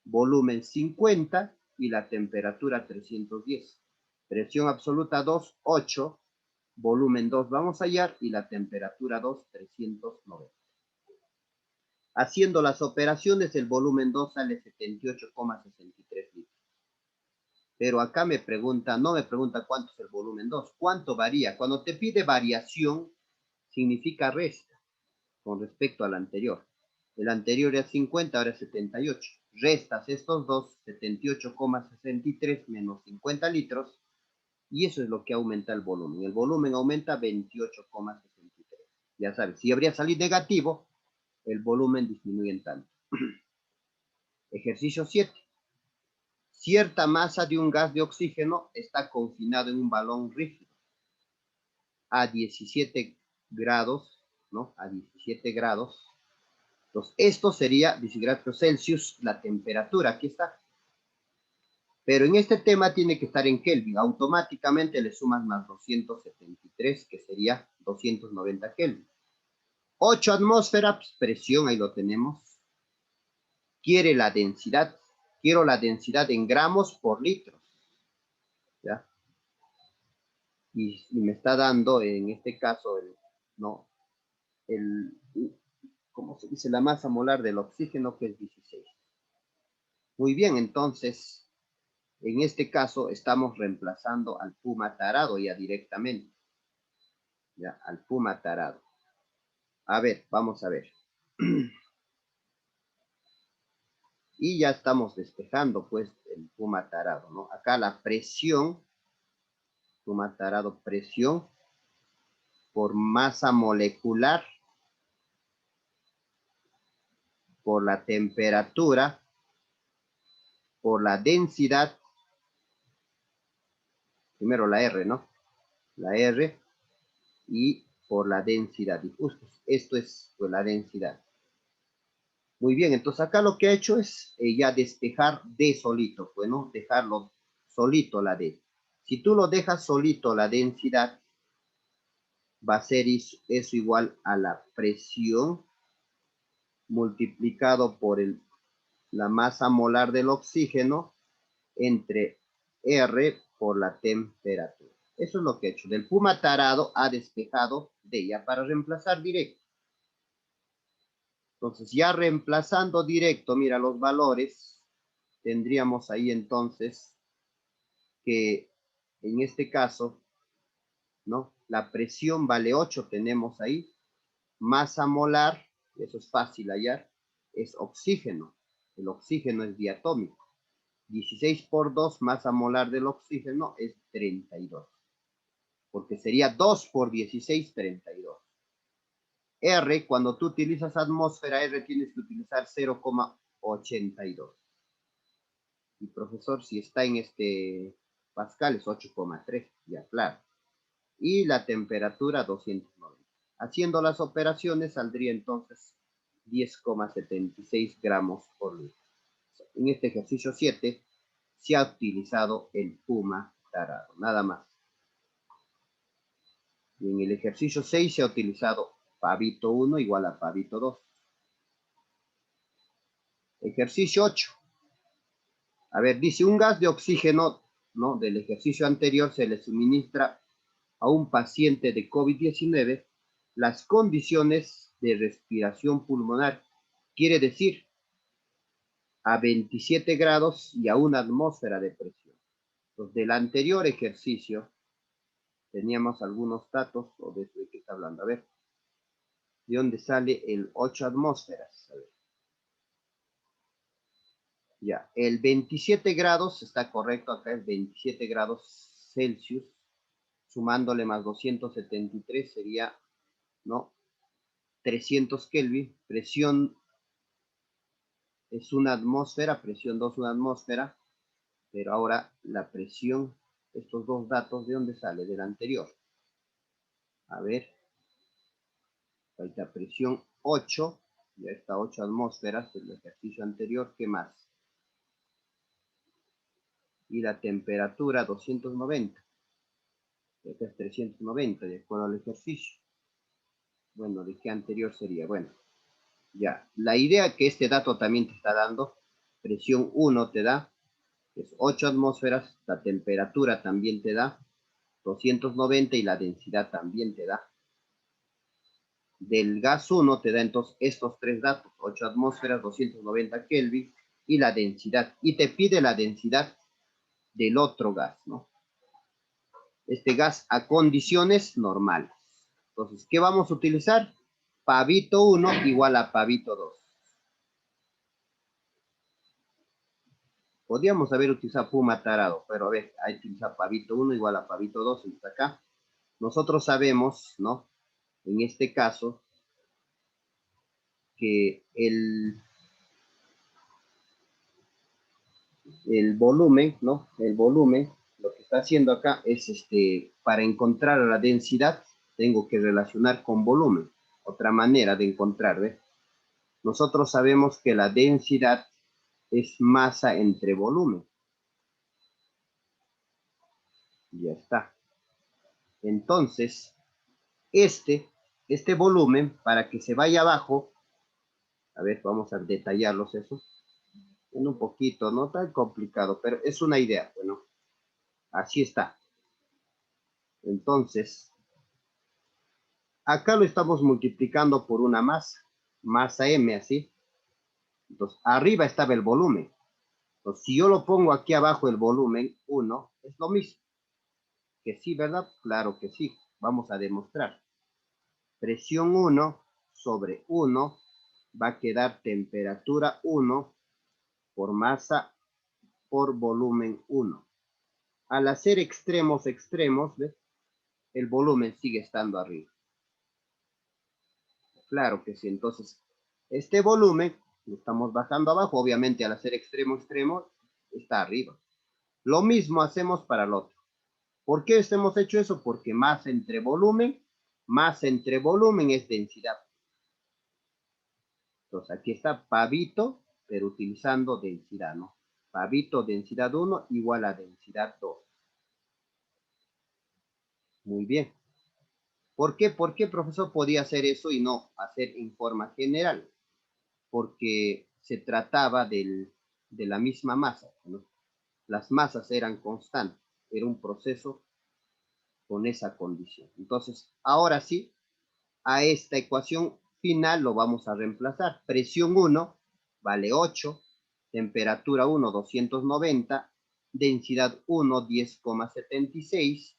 volumen 50 y la temperatura 310. Presión absoluta 2, 8, volumen 2 vamos a hallar y la temperatura 2, 390. Haciendo las operaciones, el volumen 2 sale 78,63 litros. Pero acá me pregunta, no me pregunta cuánto es el volumen 2, cuánto varía. Cuando te pide variación, significa resta con respecto al anterior. El anterior era 50, ahora es 78. Restas estos dos, 78,63 menos 50 litros, y eso es lo que aumenta el volumen. El volumen aumenta 28,63. Ya sabes, si habría salido negativo, el volumen disminuye en tanto. Ejercicio 7. Cierta masa de un gas de oxígeno está confinado en un balón rígido a 17 grados, ¿no? A 17 grados. Entonces, esto sería 10 grados Celsius, la temperatura, aquí está. Pero en este tema tiene que estar en Kelvin. Automáticamente le sumas más 273, que sería 290 Kelvin. 8 atmósferas, presión, ahí lo tenemos. Quiere la densidad. Quiero la densidad en gramos por litro. ¿Ya? Y me está dando, en este caso, ¿no? ¿Cómo se dice? La masa molar del oxígeno, que es 16. Muy bien, entonces, en este caso, estamos reemplazando al puma tarado ya directamente. Ya, al puma tarado. A ver, vamos a ver. Y ya estamos despejando, pues, el puma tarado, ¿no? Acá la presión, puma tarado, presión por masa molecular, por la temperatura, por la densidad, primero la R, ¿no? La R, y por la densidad. Y justo esto es pues, la densidad. Muy bien, entonces acá lo que he hecho es ya despejar D solito, bueno, dejarlo solito la D. Si tú lo dejas solito la densidad, va a ser eso igual a la presión multiplicado por la masa molar del oxígeno entre R por la temperatura. Eso es lo que he hecho. Del puma tarado ha despejado D ya para reemplazar directo. Entonces, ya reemplazando directo, mira los valores, tendríamos ahí entonces que en este caso, ¿no? La presión vale 8, tenemos ahí. Masa molar, eso es fácil hallar, es oxígeno. El oxígeno es diatómico. 16 por 2, masa molar del oxígeno es 32. Porque sería 2 por 16, 32. R, cuando tú utilizas atmósfera, R tienes que utilizar 0,82. Y profesor, si está en Pascal es 8,3, ya claro. Y la temperatura 290. Haciendo las operaciones saldría entonces 10,76 gramos por litro. En este ejercicio 7 se ha utilizado el puma tarado, nada más. Y en el ejercicio 6 se ha utilizado pavito 1 igual a pavito 2. Ejercicio 8. A ver, dice un gas de oxígeno, ¿no? Del ejercicio anterior se le suministra a un paciente de COVID-19 las condiciones de respiración pulmonar. Quiere decir, a 27 grados y a una atmósfera de presión. Entonces, del anterior ejercicio, teníamos algunos datos, o de qué está hablando. A ver, ¿de dónde sale el 8 atmósferas? A ver. Ya, el 27 grados está correcto, acá es 27 grados Celsius, sumándole más 273 sería, ¿no? 300 Kelvin, presión es una atmósfera, presión 2 una atmósfera, pero ahora la presión, estos dos datos, ¿de dónde sale? Del anterior. A ver, ahí está presión 8, ya está 8 atmósferas del ejercicio anterior, ¿qué más? Y la temperatura 290. Este es 390, de acuerdo al ejercicio. Bueno, ¿de qué anterior sería? Bueno, ya. La idea que este dato también te está dando presión 1 te da, es 8 atmósferas, la temperatura también te da 290 y la densidad también te da. Del gas 1 te da entonces estos tres datos, 8 atmósferas, 290 Kelvin y la densidad. Y te pide la densidad del otro gas, ¿no? Este gas a condiciones normales. Entonces, ¿qué vamos a utilizar? Pavito 1 igual a pavito 2. Podríamos haber utilizado Puma tarado, pero a ver, hay que utilizar pavito 1 igual a pavito 2. Entonces acá nosotros sabemos, ¿no? En este caso, que el volumen, ¿no? El volumen, lo que está haciendo acá es, para encontrar la densidad, tengo que relacionar con volumen. Otra manera de encontrar, ¿ves? Nosotros sabemos que la densidad es masa entre volumen. Ya está. Entonces, este volumen, para que se vaya abajo, a ver, vamos a detallarlos eso, en un poquito, no tan complicado, pero es una idea, bueno, así está. Entonces, acá lo estamos multiplicando por una masa M, así. Entonces, arriba estaba el volumen. Entonces, si yo lo pongo aquí abajo el volumen 1, es lo mismo. Que sí, ¿verdad? Claro que sí. Vamos a demostrar. Presión 1 sobre 1 va a quedar temperatura 1 por masa por volumen 1. Al hacer extremos, ¿ves? El volumen sigue estando arriba. Claro que sí. Entonces, este volumen lo estamos bajando abajo. Obviamente, al hacer extremo, está arriba. Lo mismo hacemos para el otro. ¿Por qué hemos hecho eso? Porque masa entre volumen es densidad. Entonces, aquí está pavito, pero utilizando densidad, ¿no? Pavito, densidad 1 igual a densidad 2. Muy bien. ¿Por qué, profesor, podía hacer eso y no hacer en forma general? Porque se trataba de la misma masa, ¿no? Las masas eran constantes, era un proceso con esa condición. Entonces, ahora sí, a esta ecuación final lo vamos a reemplazar. Presión 1 vale 8, temperatura 1, 290, densidad 1, 10,76,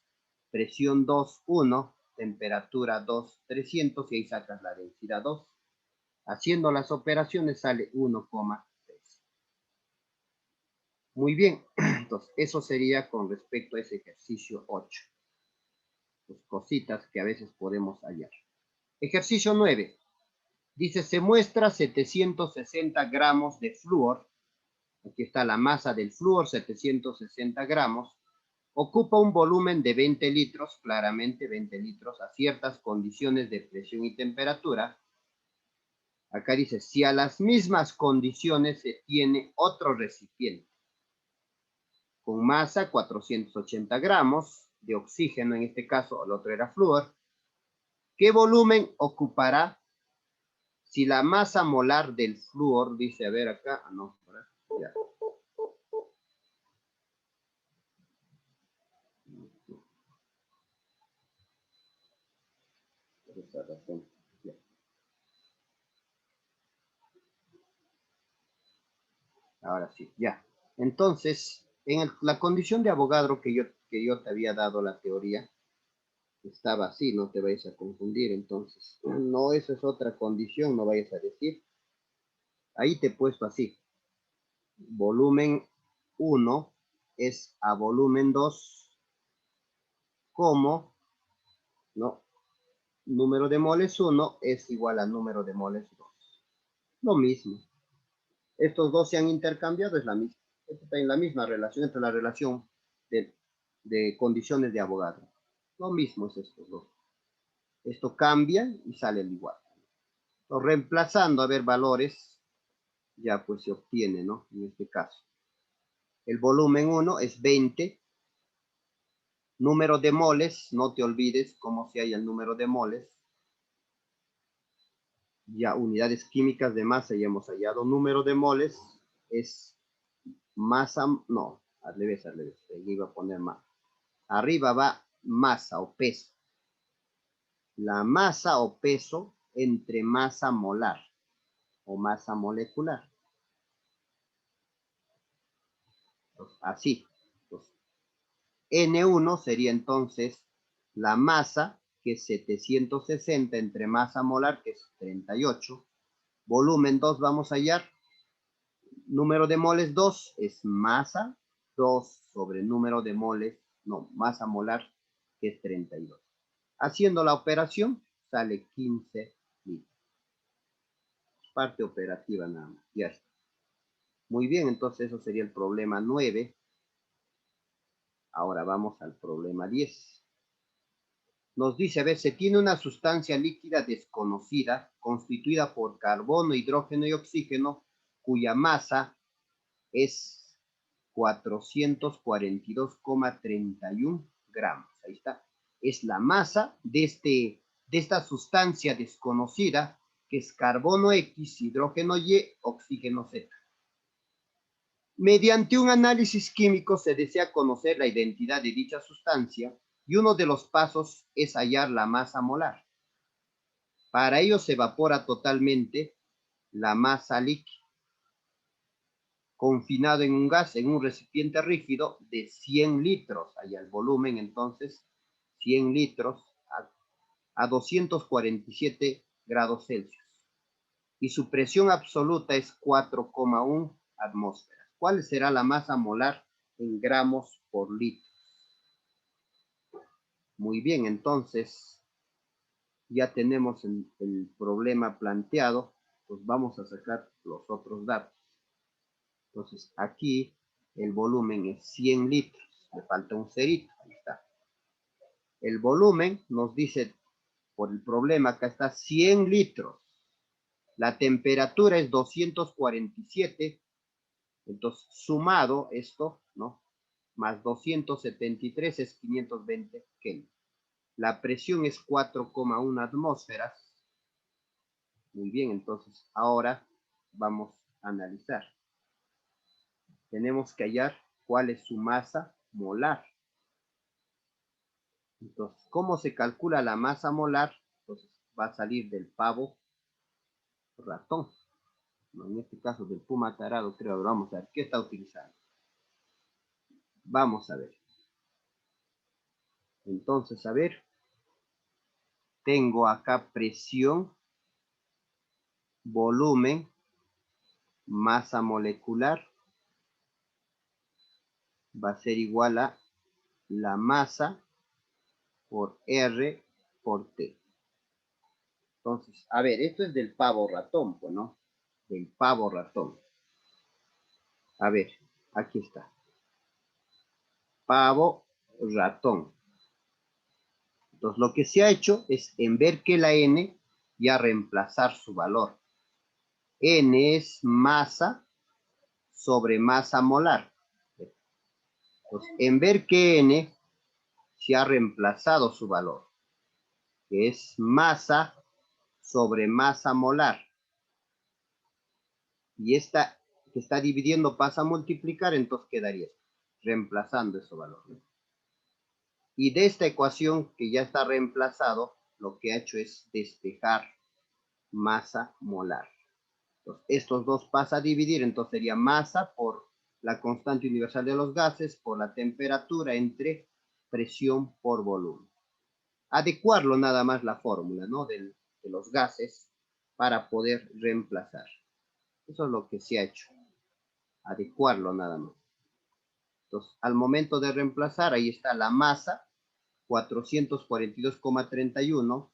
presión 2, 1, temperatura 2, 300, y ahí sacas la densidad 2. Haciendo las operaciones sale 1,3. Muy bien, entonces eso sería con respecto a ese ejercicio 8. Pues cositas que a veces podemos hallar. Ejercicio 9. Dice, se muestra 760 gramos de flúor. Aquí está la masa del flúor, 760 gramos. Ocupa un volumen de 20 litros, claramente 20 litros, a ciertas condiciones de presión y temperatura. Acá dice, si a las mismas condiciones se tiene otro recipiente con masa 480 gramos de oxígeno, en este caso el otro era flúor, ¿qué volumen ocupará si la masa molar del flúor, dice, a ver acá, no, ya. Por esa razón, ya. Ahora sí, ya. Entonces, en la condición de Avogadro que yo te había dado la teoría, estaba así, no te vayas a confundir. Entonces, no, esa es otra condición, no vayas a decir. Ahí te he puesto así. Volumen 1 es a volumen 2 como, ¿no? Número de moles 1 es igual a número de moles 2. Lo mismo. Estos dos se han intercambiado, es la misma. Está en la misma relación, entre la relación de condiciones de Avogadro. Lo mismo es estos dos. Esto cambia y sale el igual. Lo reemplazando, a ver, valores, ya pues se obtiene, ¿no? En este caso. El volumen 1 es 20. Número de moles, no te olvides cómo se halla el número de moles. Ya unidades químicas de masa ya hemos hallado. Número de moles es masa, no, al revés, iba a poner más. Arriba va masa o peso. La masa o peso entre masa molar o masa molecular. Entonces, así. Entonces, N1 sería entonces la masa, que es 760, entre masa molar, que es 38. Volumen 2 vamos a hallar. Número de moles 2 es masa 2 sobre número de moles, no, masa molar, que es 32. Haciendo la operación, sale 15 litros. Parte operativa nada más, ya está. Muy bien, entonces eso sería el problema 9. Ahora vamos al problema 10. Nos dice, a ver, se tiene una sustancia líquida desconocida, constituida por carbono, hidrógeno y oxígeno, cuya masa es 442,31 gramos. Ahí está. Es la masa de esta sustancia desconocida, que es carbono X, hidrógeno Y, oxígeno Z. Mediante un análisis químico se desea conocer la identidad de dicha sustancia y uno de los pasos es hallar la masa molar. Para ello se evapora totalmente la masa líquida, confinado en un gas, en un recipiente rígido de 100 litros. Allá el volumen, entonces, 100 litros a 247 grados Celsius. Y su presión absoluta es 4,1 atmósferas. ¿Cuál será la masa molar en gramos por litro? Muy bien, entonces ya tenemos el problema planteado, pues vamos a sacar los otros datos. Entonces aquí el volumen es 100 litros, le falta un cerito, ahí está. El volumen nos dice, por el problema, acá está 100 litros. La temperatura es 247, entonces sumado esto, ¿no? Más 273 es 520 Kelvin. La presión es 4,1 atmósferas. Muy bien, entonces ahora vamos a analizar. Tenemos que hallar cuál es su masa molar. Entonces, ¿cómo se calcula la masa molar? Entonces, va a salir del pavo ratón. No, en este caso del puma tarado, creo. Vamos a ver, ¿qué está utilizando? Vamos a ver. Entonces, a ver. Tengo acá presión, volumen, masa molecular. Va a ser igual a la masa por R por T. Entonces, a ver, esto es del pavo ratón, pues, ¿no? Del pavo ratón. A ver, aquí está. Pavo ratón. Entonces, lo que se ha hecho es, en ver que la N, ya reemplazar su valor. N es masa sobre masa molar. Entonces, en ver que N se ha reemplazado su valor, que es masa sobre masa molar. Y esta que está dividiendo pasa a multiplicar, entonces quedaría reemplazando ese valor, ¿no? Y de esta ecuación que ya está reemplazado, lo que ha hecho es despejar masa molar. Entonces, estos dos pasa a dividir, entonces sería masa por la constante universal de los gases por la temperatura entre presión por volumen. Adecuarlo nada más la fórmula, ¿no? De los gases para poder reemplazar. Eso es lo que se ha hecho. Adecuarlo nada más. Entonces, al momento de reemplazar, ahí está la masa, 442,31.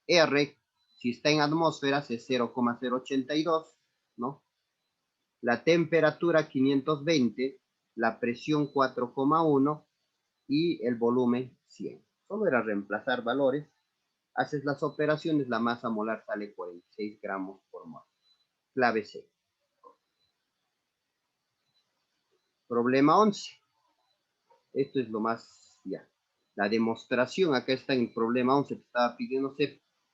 R, si está en atmósferas, es 0,082, ¿no? La temperatura 520, la presión 4,1 y el volumen 100. Solo era reemplazar valores. Haces las operaciones, la masa molar sale 46 gramos por mol. Clave C. Problema 11. Esto es lo más, ya. La demostración, acá está en el problema 11 que estaba pidiendo.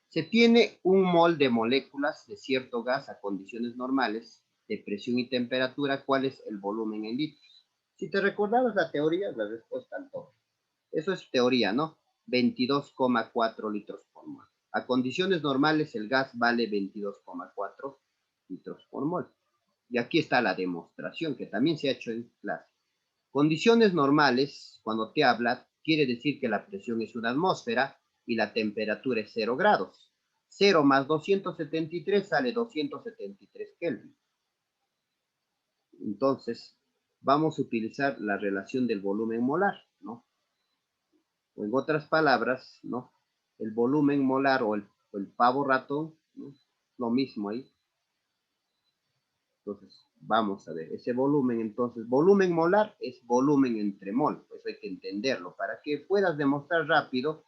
Se tiene un mol de moléculas de cierto gas a condiciones normales de presión y temperatura, ¿cuál es el volumen en litros? Si te recordabas la teoría, la respuesta al todo. Eso es teoría, ¿no? 22,4 litros por mol. A condiciones normales el gas vale 22,4 litros por mol. Y aquí está la demostración que también se ha hecho en clase. Condiciones normales, cuando te habla, quiere decir que la presión es una atmósfera y la temperatura es 0 grados. 0 más 273 sale 273 Kelvin. Entonces, vamos a utilizar la relación del volumen molar, ¿no? O en otras palabras, ¿no? El volumen molar o el pavo ratón, ¿no? Lo mismo ahí. Entonces, vamos a ver, ese volumen, entonces, volumen molar es volumen entre mol, pues hay que entenderlo. Para que puedas demostrar rápido,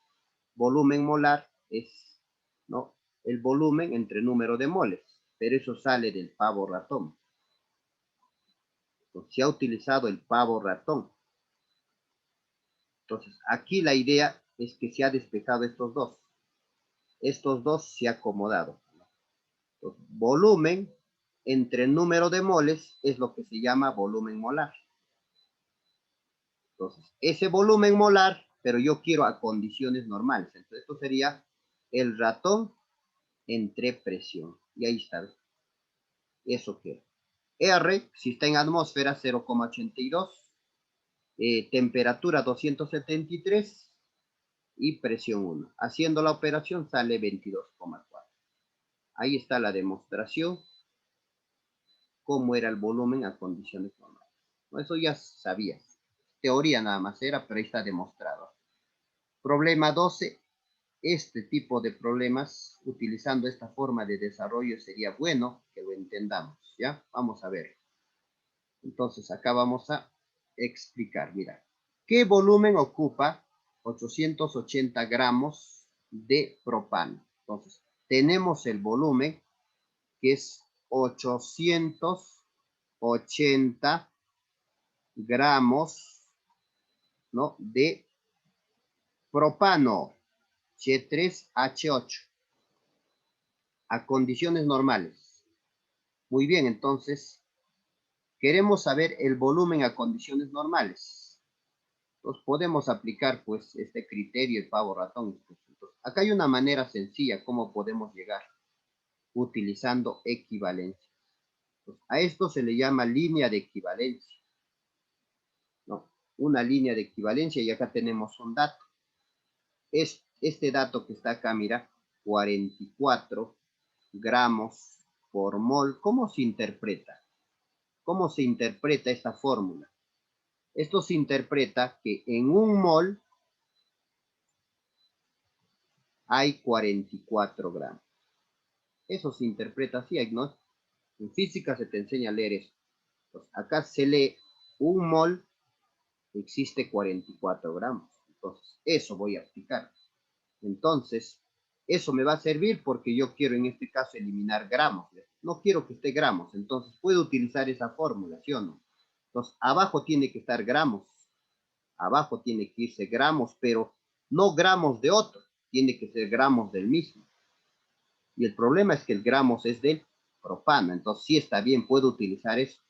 volumen molar es, ¿no? El volumen entre número de moles, pero eso sale del pavo ratón. Entonces, se ha utilizado el pavo ratón. Entonces, aquí la idea es que se ha despejado estos dos. Estos dos se ha acomodado. Entonces, volumen entre el número de moles es lo que se llama volumen molar. Entonces, ese volumen molar, pero yo quiero a condiciones normales. Entonces, esto sería el ratón entre presión. Y ahí está. Eso quiero. R, si está en atmósfera, 0,82. Temperatura 273 y presión 1. Haciendo la operación sale 22,4. Ahí está la demostración, cómo era el volumen a condiciones normales. Eso ya sabías. Teoría nada más era, pero ahí está demostrado. Problema 12. Este tipo de problemas, utilizando esta forma de desarrollo, sería bueno que lo entendamos, ¿ya? Vamos a ver. Entonces, acá vamos a explicar, mira. ¿Qué volumen ocupa 880 gramos de propano? Entonces, tenemos el volumen que es 880 gramos, ¿no? De propano, C3H8, a condiciones normales. Muy bien, entonces, queremos saber el volumen a condiciones normales. Entonces, podemos aplicar, pues, este criterio, el pavo ratón. Entonces, acá hay una manera sencilla cómo podemos llegar, utilizando equivalencia. Entonces, a esto se le llama línea de equivalencia. ¿No? Una línea de equivalencia y acá tenemos un dato. Este dato que está acá, mira, 44 gramos por mol. ¿Cómo se interpreta? ¿Cómo se interpreta esta fórmula? Esto se interpreta que en un mol hay 44 gramos. Eso se interpreta así, ¿no? En física se te enseña a leer eso. Pues acá se lee un mol, existe 44 gramos. Entonces, eso voy a aplicar. Entonces, eso me va a servir porque yo quiero en este caso eliminar gramos. No quiero que esté gramos. Entonces, puedo utilizar esa fórmula, ¿sí o no? Entonces, abajo tiene que estar gramos. Abajo tiene que irse gramos, pero no gramos de otro. Tiene que ser gramos del mismo. Y el problema es que el gramos es del propano. Entonces, sí está bien, puedo utilizar eso.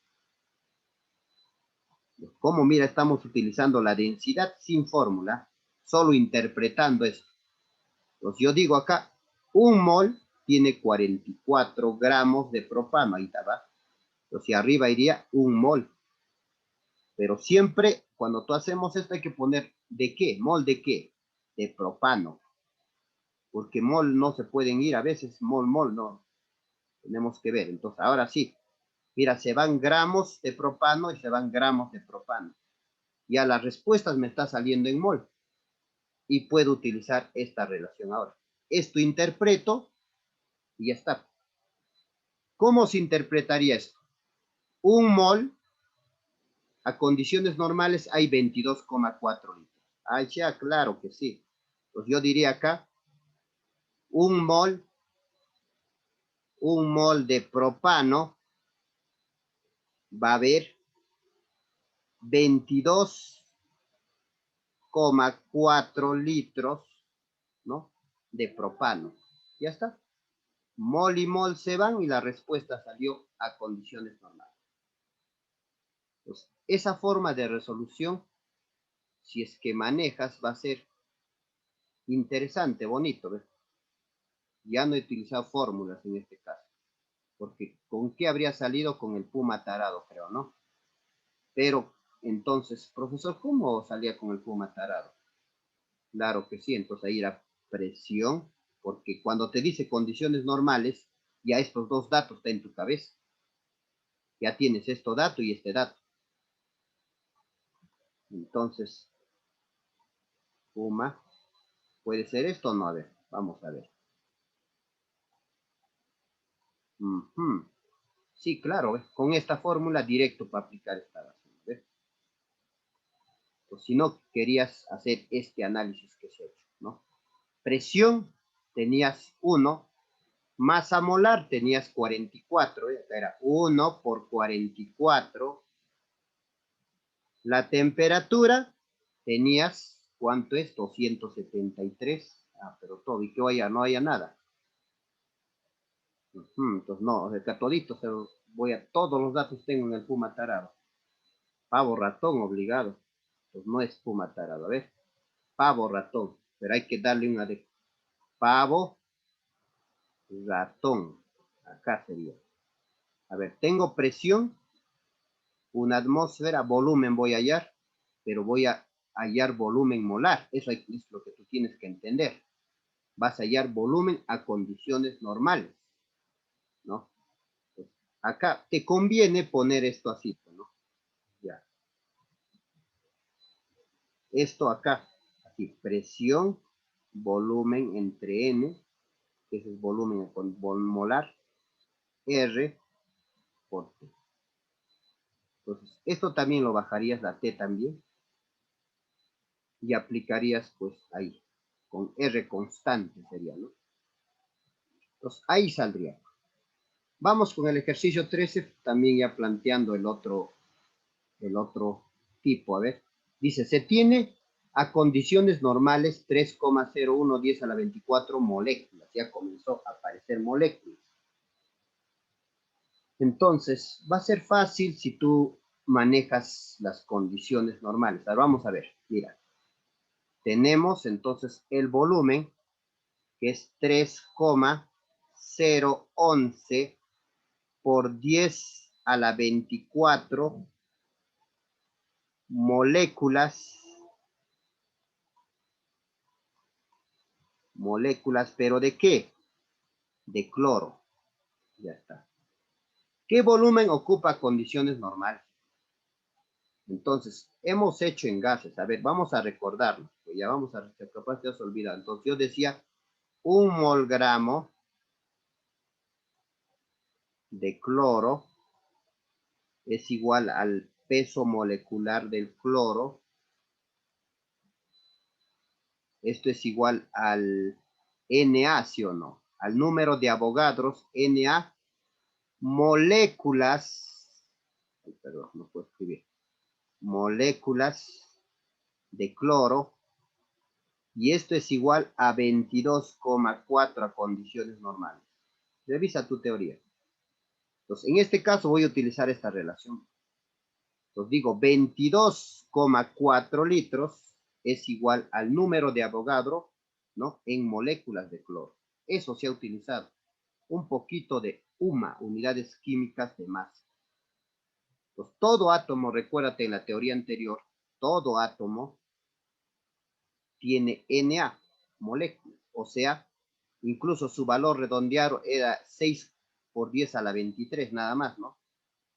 Como mira, estamos utilizando la densidad sin fórmula, solo interpretando eso. Entonces, yo digo acá, un mol tiene 44 gramos de propano. Ahí está, ¿va? Entonces, arriba iría un mol. Pero siempre, cuando tú hacemos esto, hay que poner ¿de qué? ¿Mol de qué? De propano. Porque mol no se pueden ir a veces, mol, no. Tenemos que ver. Entonces, ahora sí. Mira, se van gramos de propano y se van gramos de propano. Ya las respuestas me está saliendo en mol. Y puedo utilizar esta relación ahora. Esto interpreto y ya está. ¿Cómo se interpretaría esto? Un mol a condiciones normales hay 22,4 litros. Ah, ya, claro que sí. Pues yo diría acá, un mol de propano va a haber 22,4 litros, ¿no? De propano. Ya está. Mol y mol se van y la respuesta salió a condiciones normales. Entonces, esa forma de resolución, si es que manejas, va a ser interesante, bonito, ¿ves? Ya no he utilizado fórmulas en este caso, porque ¿con qué habría salido? Con el puma tarado, creo, ¿no? Pero entonces, profesor, ¿cómo salía con el puma tarado? Claro que sí, entonces ahí era presión, porque cuando te dice condiciones normales, ya estos dos datos están en tu cabeza. Ya tienes este dato y este dato. Entonces, puma, ¿puede ser esto o no? A ver, vamos a ver. Sí, claro, ¿ves? Con esta fórmula directo para aplicar esta razón, ¿ves? Pues si no querías hacer este análisis que se ha hecho, ¿no? Presión tenías 1, masa molar tenías 44, era 1 por 44. La temperatura tenías, ¿cuánto es? 273. Ah, pero todo, y que vaya, no haya nada. Entonces, no, acá todito, todos los datos tengo en el puma tarado. Pavo ratón obligado. Pues no es puma tarado, a ver. Pavo ratón, pero hay que darle una de pavo ratón. Acá sería. A ver, tengo presión, una atmósfera, volumen voy a hallar, pero voy a hallar volumen molar. Eso es lo que tú tienes que entender. Vas a hallar volumen a condiciones normales, ¿no? Pues acá te conviene poner esto así, ¿no? Ya. Esto acá, así, presión, volumen entre N, que es el volumen molar, R por T. Entonces, esto también lo bajarías la T también y aplicarías pues ahí, con R constante sería, ¿no? Entonces, ahí saldría. Vamos con el ejercicio 13, también ya planteando el otro tipo. A ver, dice, se tiene a condiciones normales 3,0110 a la 24 moléculas. Ya comenzó a aparecer moléculas. Entonces, va a ser fácil si tú manejas las condiciones normales. Ahora vamos a ver, mira. Tenemos entonces el volumen, que es 3,011 por 10 a la 24 moléculas, pero ¿de qué? De cloro. Ya está. ¿Qué volumen ocupa condiciones normales? Entonces, hemos hecho en gases. A ver, vamos a recordarlo. Pues ya vamos a, capaz te has olvidado. Entonces, yo decía, un molgramo de cloro es igual al peso molecular del cloro. Esto es igual al Na, ¿sí o no? Al número de Avogadros, Na, moléculas, perdón, no puedo escribir, moléculas de cloro, y esto es igual a 22,4 a condiciones normales. Revisa tu teoría. Entonces, en este caso voy a utilizar esta relación. Entonces digo, 22,4 litros es igual al número de Avogadro, ¿no? En moléculas de cloro. Eso se ha utilizado. Un poquito de UMA, unidades químicas de masa. Entonces, todo átomo, recuérdate en la teoría anterior, todo átomo tiene Na, moléculas. O sea, incluso su valor redondeado era 6 por 10 a la 23, nada más, ¿no?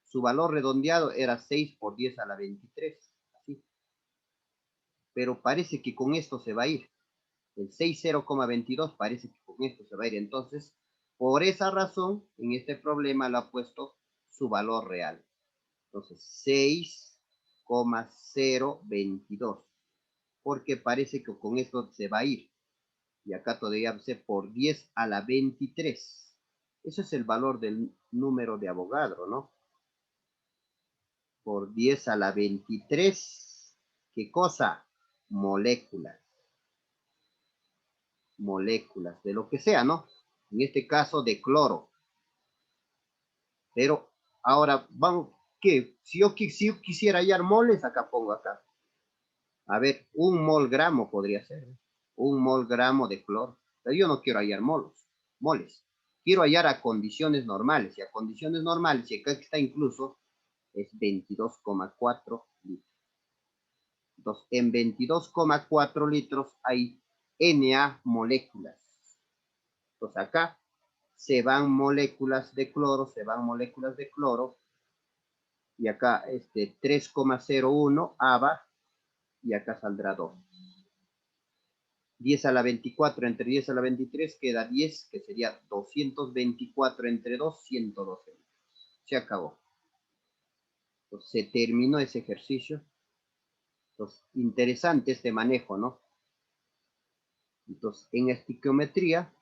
Su valor redondeado era 6 por 10 a la 23. Así. Pero parece que con esto se va a ir. El 60,22 parece que con esto se va a ir. Entonces, por esa razón, en este problema lo ha puesto su valor real. Entonces, 6,022. Porque parece que con esto se va a ir. Y acá todavía ser por 10 a la 23. Ese es el valor del número de Avogadro, ¿no? Por 10 a la 23. ¿Qué cosa? Moléculas. Moléculas, de lo que sea, ¿no? En este caso de cloro. Pero ahora, ¿qué? Si yo quisiera hallar moles, acá pongo acá. A ver, 1 mol gramo podría ser. 1 mol gramo de cloro. Pero yo no quiero hallar moles. Quiero hallar a condiciones normales. Y a condiciones normales, y acá está incluso, es 22,4 litros. Entonces, en 22,4 litros hay Na moléculas. Entonces, acá se van moléculas de cloro, y acá 3,01 ABA, y acá saldrá 2. 10 a la 24 entre 10 a la 23 queda 10, que sería 224 entre 2, 112. Se acabó. Entonces, se terminó ese ejercicio. Entonces, interesante este manejo, ¿no? Entonces, en estequiometría